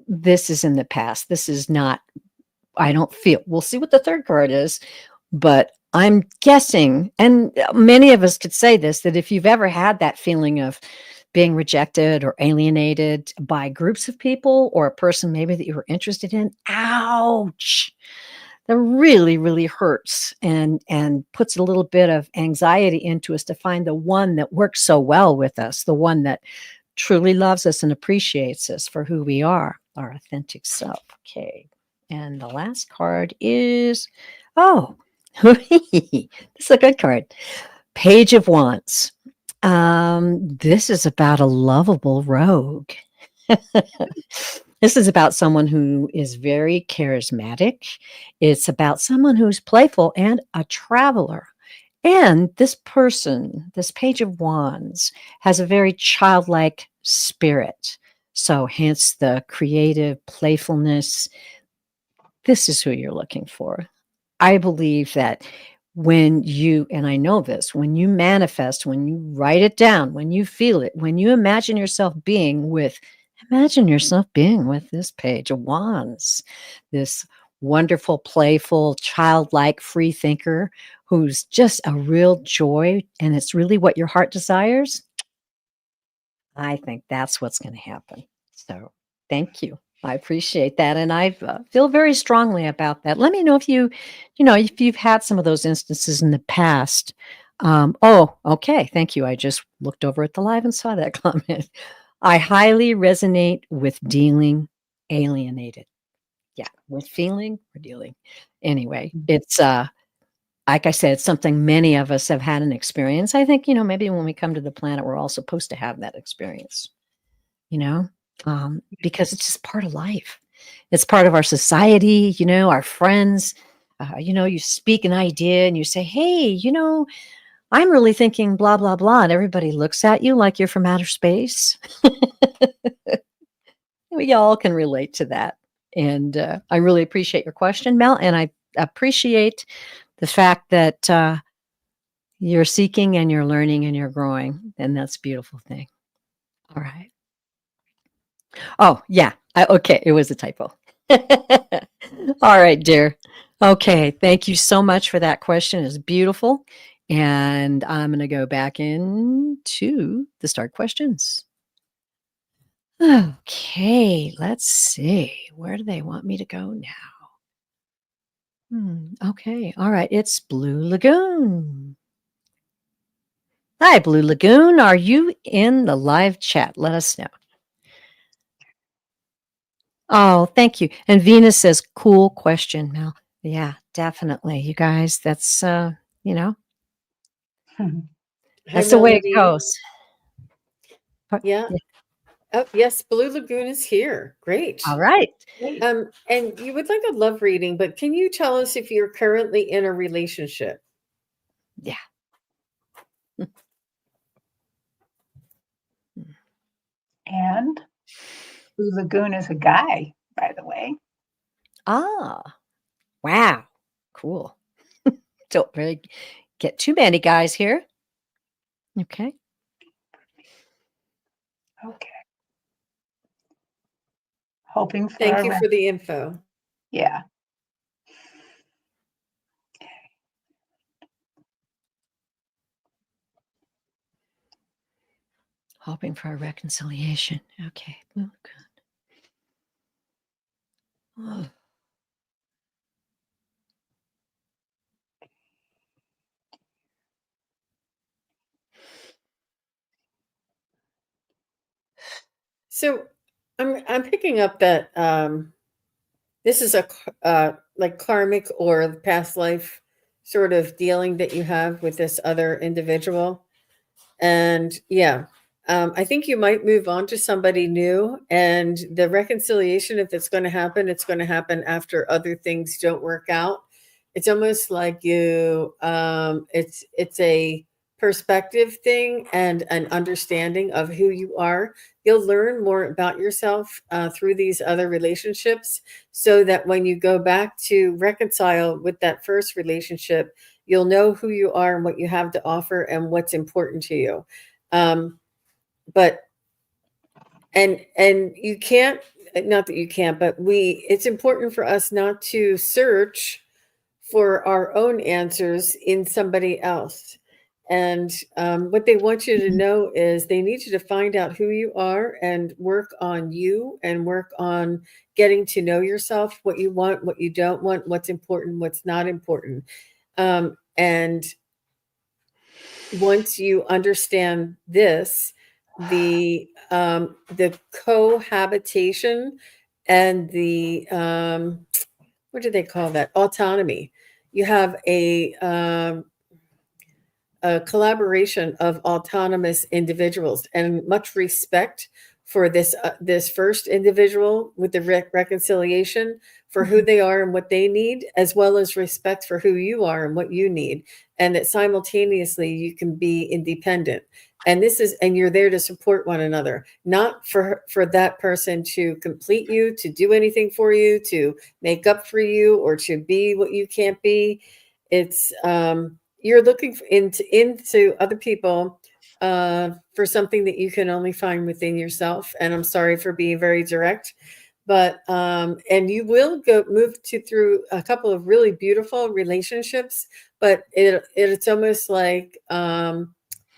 This is in the past. This is not, I don't feel. We'll see what the third card is, but I'm guessing, and many of us could say this, that if you've ever had that feeling of being rejected or alienated by groups of people or a person maybe that you were interested in, ouch, that really, really hurts and puts a little bit of anxiety into us to find the one that works so well with us, the one that truly loves us and appreciates us for who we are, our authentic self. Okay. And the last card is, this is a good card. Page of Wands. This is about a lovable rogue. This is about someone who is very charismatic. It's about someone who's playful and a traveler. And this person, this Page of Wands, has a very childlike spirit. So, hence the creative playfulness. This is who you're looking for. I believe that when you, and I know this, when you manifest, when you write it down, when you feel it, when you imagine yourself being with, imagine yourself being with this Page of Wands, this wonderful, playful, childlike, free thinker who's just a real joy, and it's really what your heart desires. I think that's what's going to happen. So thank you. I appreciate that. And I feel very strongly about that. Let me know if if you've had some of those instances in the past. Oh, okay. Thank you. I just looked over at the live and saw that comment. I highly resonate with dealing alienated. Yeah, with feeling or dealing. Anyway, it's like I said, it's something many of us have had an experience. I think, maybe when we come to the planet, we're all supposed to have that experience, you know, because it's just part of life. It's part of our society, our friends. You speak an idea and you say, hey, I'm really thinking blah, blah, blah. And everybody looks at you like you're from outer space. We all can relate to that. And I really appreciate your question, Mel. And I appreciate the fact that you're seeking and you're learning and you're growing. And that's a beautiful thing. All right. Oh, yeah. Okay. It was a typo. All right, dear. Okay. Thank you so much for that question. It's beautiful. And I'm going to go back into the start questions. Okay. Let's see. Where do they want me to go now? Okay. All right. It's Blue Lagoon. Hi, Blue Lagoon. Are you in the live chat? Let us know. Oh, thank you. And Venus says, cool question, Mel. Yeah, definitely. You guys, that's, Hi, that's the way it Melody. goes. Yeah. Oh, yes, Blue Lagoon is here. Great. All right. And you would like a love reading, but can you tell us if you're currently in a relationship? Yeah. And Blue Lagoon is a guy, by the way. Ah, wow. Cool. Don't really get too many guys here. Okay. Okay. Hoping for Thank you for the info. Yeah. Hoping for a reconciliation. Okay. Oh, good. Oh. So I'm picking up that this is a like karmic or past life sort of dealing that you have with this other individual. And yeah, I think you might move on to somebody new. And the reconciliation, if it's going to happen, it's going to happen after other things don't work out. It's almost like it's a perspective thing and an understanding of who you are. You'll learn more about yourself through these other relationships, so that when you go back to reconcile with that first relationship, you'll know who you are and what you have to offer and what's important to you. But and you can't, not that you can't, but it's important for us not to search for our own answers in somebody else. And what they want you to know is they need you to find out who you are and work on you and work on getting to know yourself, what you want, what you don't want, what's important, what's not important. And once you understand this, the cohabitation and the what do they call that? Autonomy. You have a collaboration of autonomous individuals and much respect for this first individual with the reconciliation for who they are and what they need, as well as respect for who you are and what you need, and that simultaneously you can be independent. And you're there to support one another, not for that person to complete you, to do anything for you, to make up for you, or to be what you can't be. It's you're looking into other people for something that you can only find within yourself. And I'm sorry for being very direct, but and you will move through a couple of really beautiful relationships, but it's almost like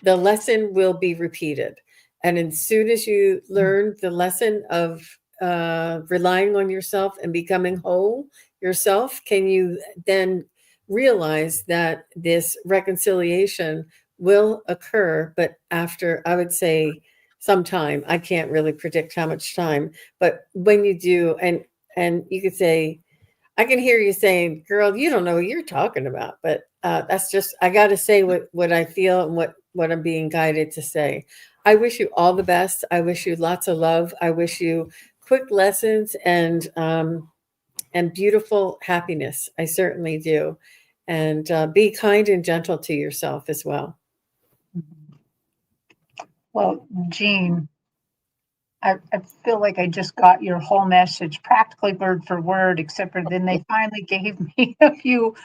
the lesson will be repeated. And as soon as you learn the lesson of relying on yourself and becoming whole yourself, can you then realize that this reconciliation will occur, but after, I would say, some time. I can't really predict how much time, but when you do, and you could say, I can hear you saying, "Girl, you don't know what you're talking about," but that's just, I got to say what I feel and what I'm being guided to say. I wish you all the best. I wish you lots of love. I wish you quick lessons and beautiful happiness. I certainly do. And be kind and gentle to yourself as well. Well, Jean, I feel like I just got your whole message practically word for word, except for then they finally gave me a few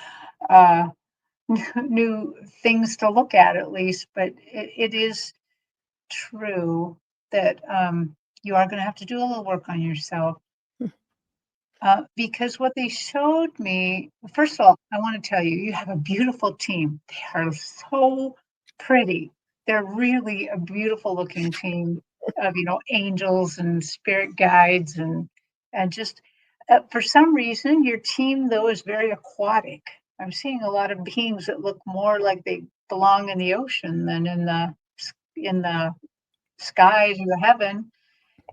new things to look at least. But it is true that you are going to have to do a little work on yourself. Because what they showed me, first of all, I want to tell you, you have a beautiful team. They are so pretty. They're really a beautiful looking team of, angels and spirit guides and just for some reason, your team though is very aquatic. I'm seeing a lot of beings that look more like they belong in the ocean than in the skies or the heaven.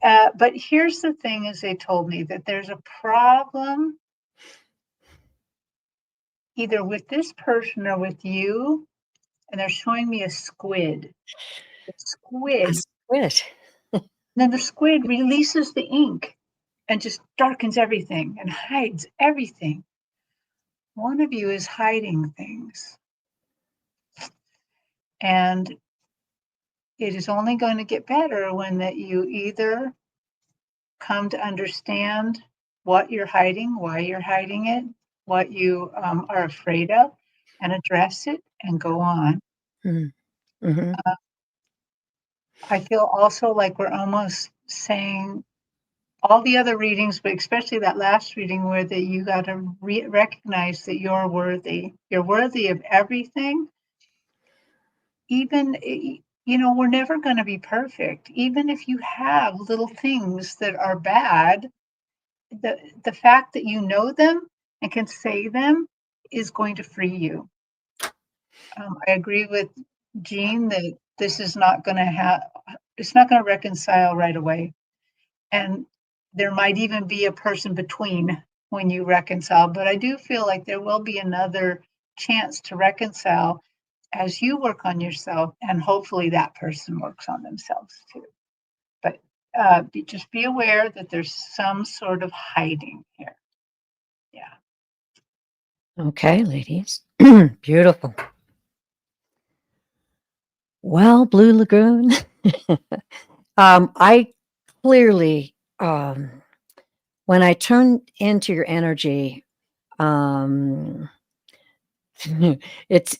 But here's the thing, is they told me that there's a problem either with this person or with you, and they're showing me a squid. The squid, Squid. then the squid releases the ink and just darkens everything and hides everything. One of you is hiding things. And it is only going to get better when that you either come to understand what you're hiding, why you're hiding it, what you are afraid of, and address it and go on. Mm-hmm. I feel also like we're almost saying all the other readings, but especially that last reading where that you got to recognize that you're worthy. You're worthy of everything. Even, we're never going to be perfect. Even if you have little things that are bad, the fact that you know them and can say them is going to free you. I agree with Jean that this is not going to it's not going to reconcile right away. And there might even be a person between when you reconcile, but I do feel like there will be another chance to reconcile as you work on yourself, and hopefully that person works on themselves too. But just be aware that there's some sort of hiding here. Yeah. Okay, ladies. Beautiful. Well, Blue Lagoon, I clearly, when I turn into your energy, it's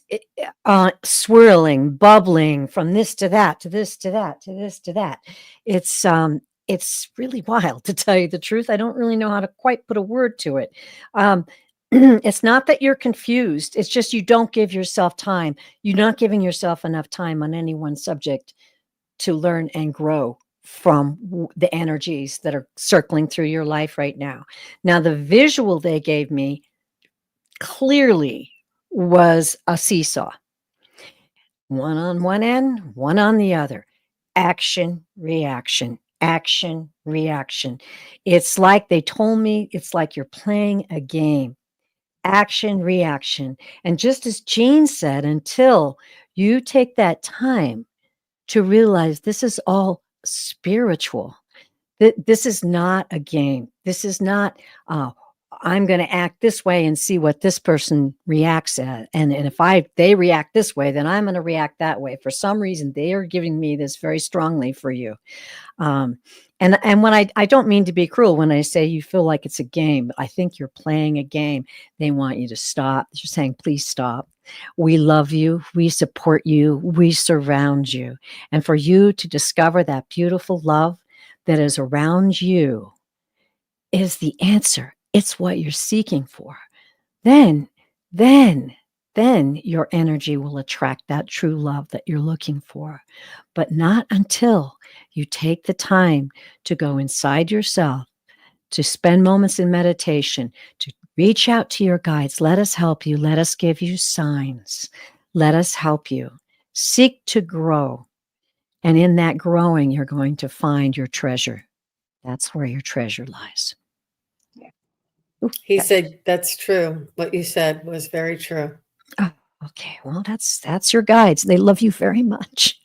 swirling, bubbling from this to that, to this to that, to this to that. It's really wild, to tell you the truth. I don't really know how to quite put a word to it. It's not that you're confused. It's just you don't give yourself time. You're not giving yourself enough time on any one subject to learn and grow from the energies that are circling through your life right now. Now, the visual they gave me clearly was a seesaw. One on one end, one on the other. Action, reaction, action, reaction. It's like they told me, it's like you're playing a game. Action, reaction. And just as Jean said, until you take that time to realize this is all spiritual, This is not a game. This is not, I'm going to act this way and see what this person reacts at. And if they react this way, then I'm going to react that way. For some reason, they are giving me this very strongly for you. And when I don't mean to be cruel when I say you feel like it's a game, I think you're playing a game. They want you to stop. They're saying, please stop. We love you. We support you. We surround you. And for you to discover that beautiful love that is around you is the answer. It's what you're seeking for. Then, then, then your energy will attract that true love that you're looking for. But not until you take the time to go inside yourself, to spend moments in meditation, to reach out to your guides. Let us help you. Let us give you signs. Let us help you. Seek to grow. And in that growing, you're going to find your treasure. That's where your treasure lies. Yeah. Ooh, He said that's true. What you said was very true. oh, okay. Well, that's your guides. They love you very much.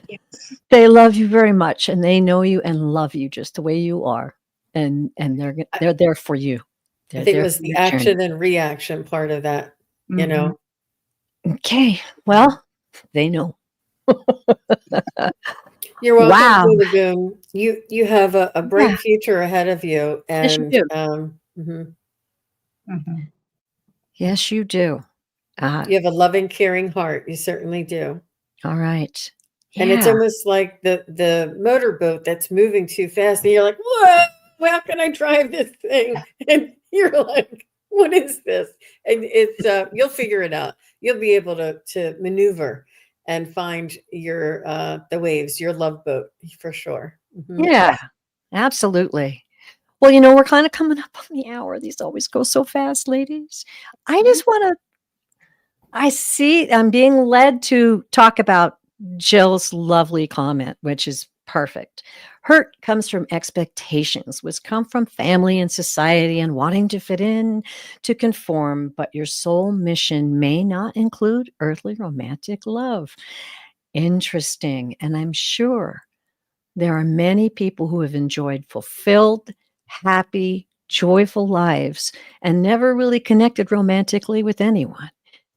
Yes. They love you very much, and they know you and love you just the way you are. And they're there for you. I They're think it there was for the your journey. action and reaction part of that, you know. Okay. Well, they know. You're welcome, Wow. Blue Lagoon. You have a Yeah. bright future ahead of you, Yes, you and do. Mhm. Yes, you do. you have a loving, caring heart. You certainly do. All right. And it's Yeah. almost like the motorboat that's moving too fast, and you're like, "What? How can I drive this thing?" And you're like, "What is this?" And it's you'll figure it out. You'll be able to maneuver and find your the waves, your love boat for sure. Mhm. Yeah. Absolutely. Well, we're kind of coming up on the hour. These always go so fast, ladies. I just want to I see I'm being led to talk about Jill's lovely comment, which is perfect. Hurt comes from expectations, which come from family and society and wanting to fit in, to conform, but your soul mission may not include earthly romantic love. Interesting. And I'm sure there are many people who have enjoyed fulfilled, happy, joyful lives and never really connected romantically with anyone.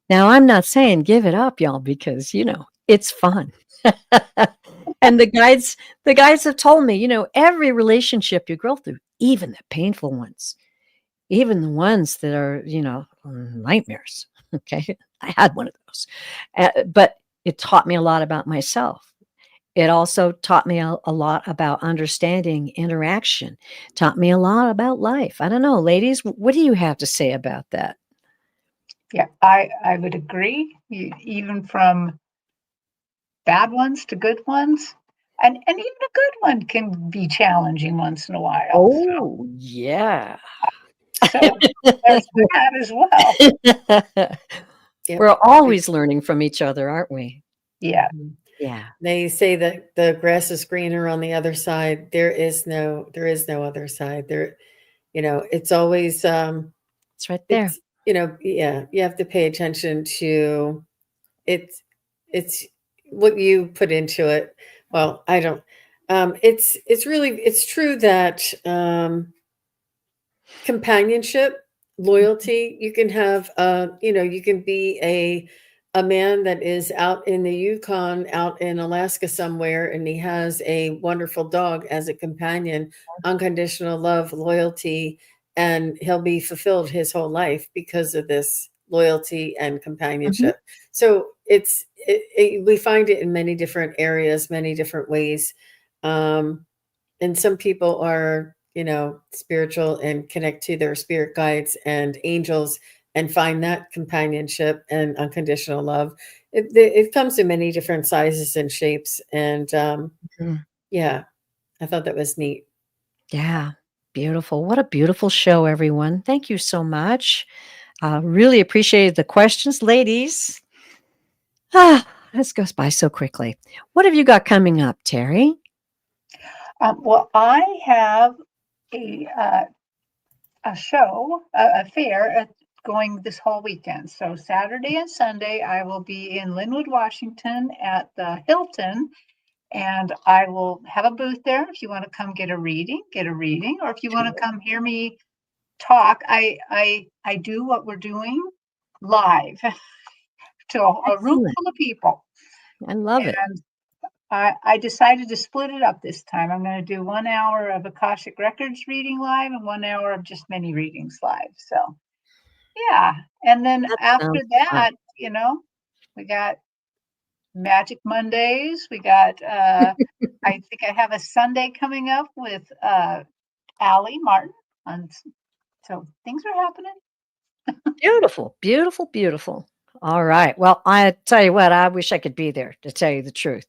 Now, I'm not saying give it up, y'all, because, it's fun. And the guides have told me, every relationship you grow through, even the painful ones, even the ones that are, nightmares. Okay. I had one of those. But it taught me a lot about myself. It also taught me a lot about understanding interaction, taught me a lot about life. I don't know, ladies, what do you have to say about that? Yeah, I would agree. Even from bad ones to good ones, and even a good one can be challenging once in a while. Oh, yeah. So there's that as well. Yep. We're always learning from each other, aren't we? Yeah. Mhm. Yeah, They say that the grass is greener on the other side. There is no other side. It's always it's right there. it's yeah, you have to pay attention to it's what you put into it. Well, I don't it's true that companionship, loyalty, you can have you can be a man that is out in the Yukon, out in Alaska somewhere, and he has a wonderful dog as a companion, unconditional love, loyalty, and he'll be fulfilled his whole life because of this loyalty and Mhm. companionship. So we find it in many different areas, many different ways. um and some people are spiritual and connect to their spirit guides and angels and find that companionship and unconditional love. It comes in many different sizes and shapes, and Mhm. yeah, I thought that was neat. Yeah, beautiful. What a beautiful show, everyone. Thank you so much. Really appreciated the questions, ladies. This goes by so quickly. What have you got coming up, Terry? Well, I have a show, a fair going this whole weekend. So Saturday and Sunday, I will be in Linwood, Washington at the Hilton, And I will have a booth there. If you want to come get a reading, get a reading. Or if you want to come hear me talk, I do what we're doing live to a room Excellent. full of people. I love it. And I decided to split it up this time. I'm going to do 1 hour of Akashic Records reading live and 1 hour of just many readings live. So, yeah. And then That after sounds fun. that, we got Magic Mondays. We got, I think I have a Sunday coming up with Allie Martin. So things are happening. Beautiful, beautiful, beautiful. All right. Well, I tell you what, I wish I could be there to tell you the truth.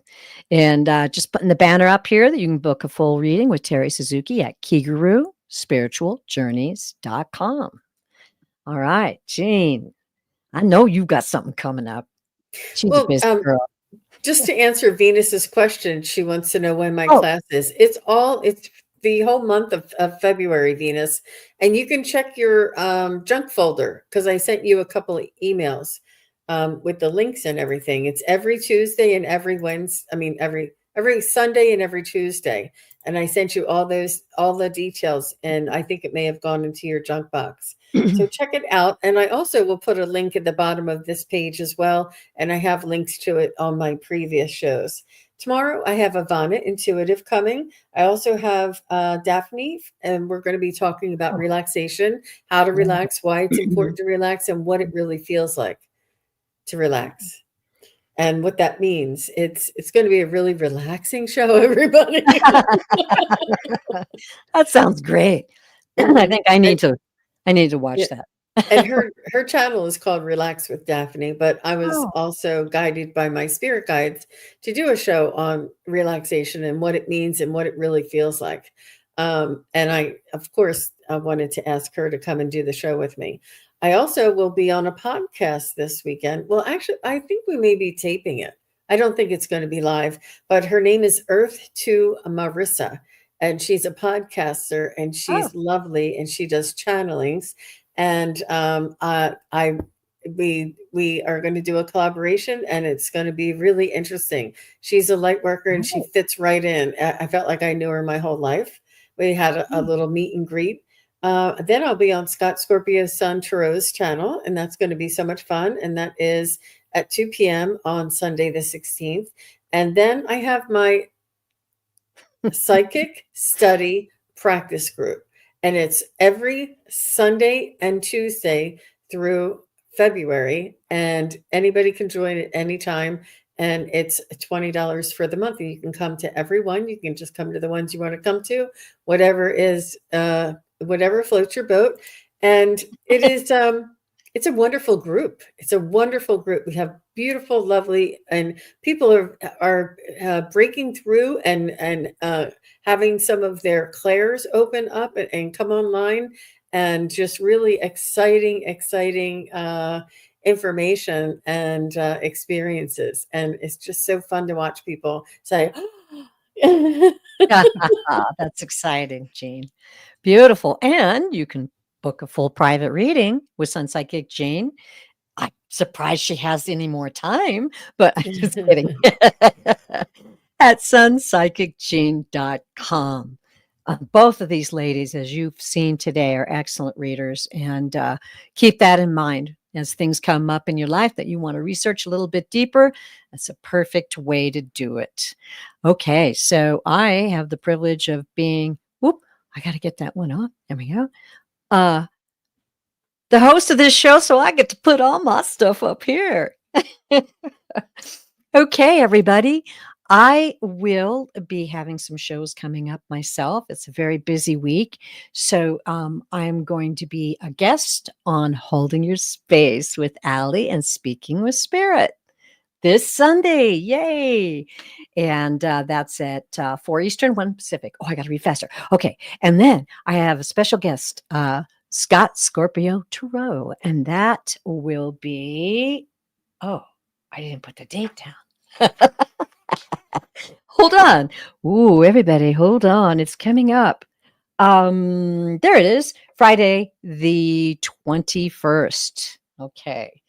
And just putting the banner up here that you can book a full reading with Terri Suzuki at KigaruSpiritualJourneys.com. All right, Jean, I know you've got something coming up. She's a Well, busy girl. just to answer Venus's question, she wants to know when my Oh, class is. It's the whole month of February, Venus. And you can check your junk folder because I sent you a couple of emails with the links and everything. It's every Tuesday and every Wednesday. I mean, every Sunday and every Tuesday. And I sent you all the details. And I think it may have gone into your junk box. So check it out. And I also will put a link at the bottom of this page as well. And I have links to it on my previous shows. Tomorrow, I have Ivana Intuitive coming. I also have Daphne, and we're going to be talking about relaxation, how to relax, why it's important to relax, and what it really feels like to relax, and what that means. It's going to be a really relaxing show, everybody. that sounds great. I think I need to watch Yeah. that. And her channel is called Relax with Daphne, but I was Oh, also guided by my spirit guides to do a show on relaxation and what it means and what it really feels like. And I, of course, I wanted to ask her to come and do the show with me. I also will be on a podcast this weekend. Well, actually, I think we may be taping it. I don't think it's going to be live, but her name is Earth to Marissa, and she's a podcaster, and oh, she's lovely, and she does channelings. And we are going to do a collaboration, and it's going to be really interesting. She's a light worker, and she oh, fits right in. I felt like I knew her my whole life. We had a little meet and greet. Then I'll be on Scott Scorpio Sun Tarot's channel, and that's going to be so much fun. And that is at 2 p.m. on Sunday the 16th. And then I have my Psychic Study Practice Group. And it's every Sunday and Tuesday through February. And anybody can join at any time. And it's $20 for the month. And you can come to every one. You can just come to the ones you want to come to, whatever floats your boat. And it is it's a wonderful group. It's a wonderful group. We have beautiful, lovely, and people are breaking through and having some of their clairs open up and come online, and just really exciting information and experiences. And it's just so fun to watch people say, that's exciting, Jean. Beautiful. And you can book a full private reading with SunPsychic Jean. I'm surprised she has any more time, but I'm just kidding. At SunPsychicJean.com. Both of these ladies, as you've seen today, are excellent readers, and keep that in mind as things come up in your life that you want to research a little bit deeper. That's a perfect way to do it. Okay, so I have the privilege of being, whoop, I got to get that one off. There we go. The host of this show, so I get to put all my stuff up here. Okay, everybody. I will be having some shows coming up myself. It's a very busy week. So I'm going to be a guest on Holding Your Space with Allie and Speaking with Spirit this Sunday. Yay. And that's at 4 Eastern, 1 Pacific. Oh, I got to read faster. Okay. And then I have a special guest, Scott Scorpio Tarot. And that will be, oh, I didn't put the date down. Hold on. Ooh, everybody, hold on. It's coming up. There it is. Friday the 21st. Okay.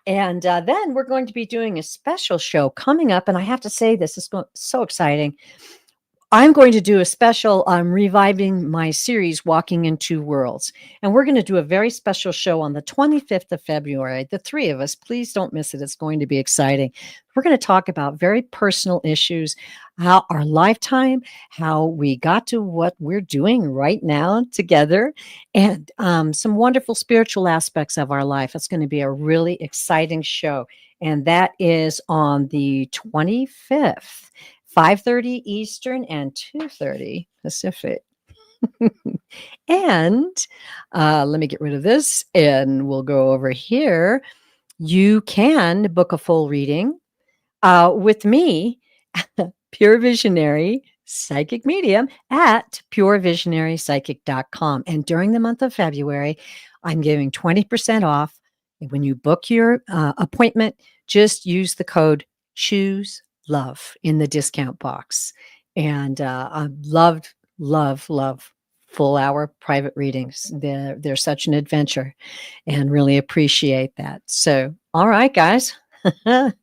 And then we're going to be doing a special show coming up. And I have to say, this is so exciting. I'm going to do a special reviving my series, Walking in Two Worlds. And we're going to do a very special show on the 25th of February. The three of us, please don't miss it. It's going to be exciting. We're going to talk about very personal issues, how our lifetime, how we got to what we're doing right now together, and some wonderful spiritual aspects of our life. It's going to be a really exciting show. And that is on the 25th. 5:30 Eastern and 2:30 Pacific. And let me get rid of this and we'll go over here. You can book a full reading with me, Pure Visionary Psychic Medium, at purevisionarypsychic.com. And during the month of February, I'm giving 20% off. When you book your appointment, just use the code CHOOSE love in the discount box. And I love full hour private readings. They're such an adventure and really appreciate that. So, all right, guys. I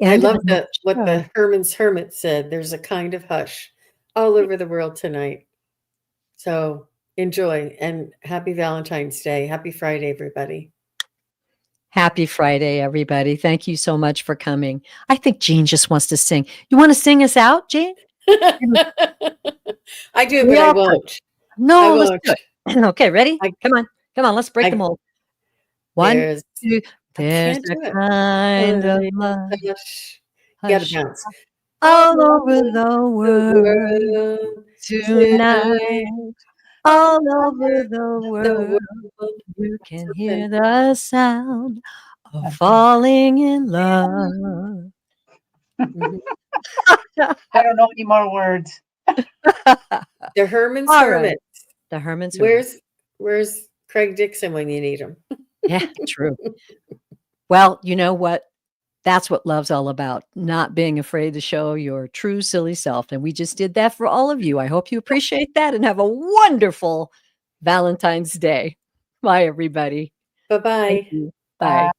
love what the Herman's Hermit said. There's a kind of hush all over the world tonight. So enjoy and happy Valentine's Day. Happy Friday, everybody. Happy Friday, everybody. Thank you so much for coming. I think Jean just wants to sing. You want to sing us out, Jean? I do, but I won't. No, let's do it. Okay, ready? Come on. Let's break the mold. One, two. There's a kind of love. Gotta bounce. All over the world tonight. All over the world, you can hear the sound of falling in love. I don't know any more words. The Herman's Hermit. The Herman's Hermit. Where's Craig Dixon when you need him? Yeah, true. Well, you know what? That's what love's all about, not being afraid to show your true silly self. And we just did that for all of you. I hope you appreciate that and have a wonderful Valentine's Day. Bye, everybody. Bye-bye. Bye.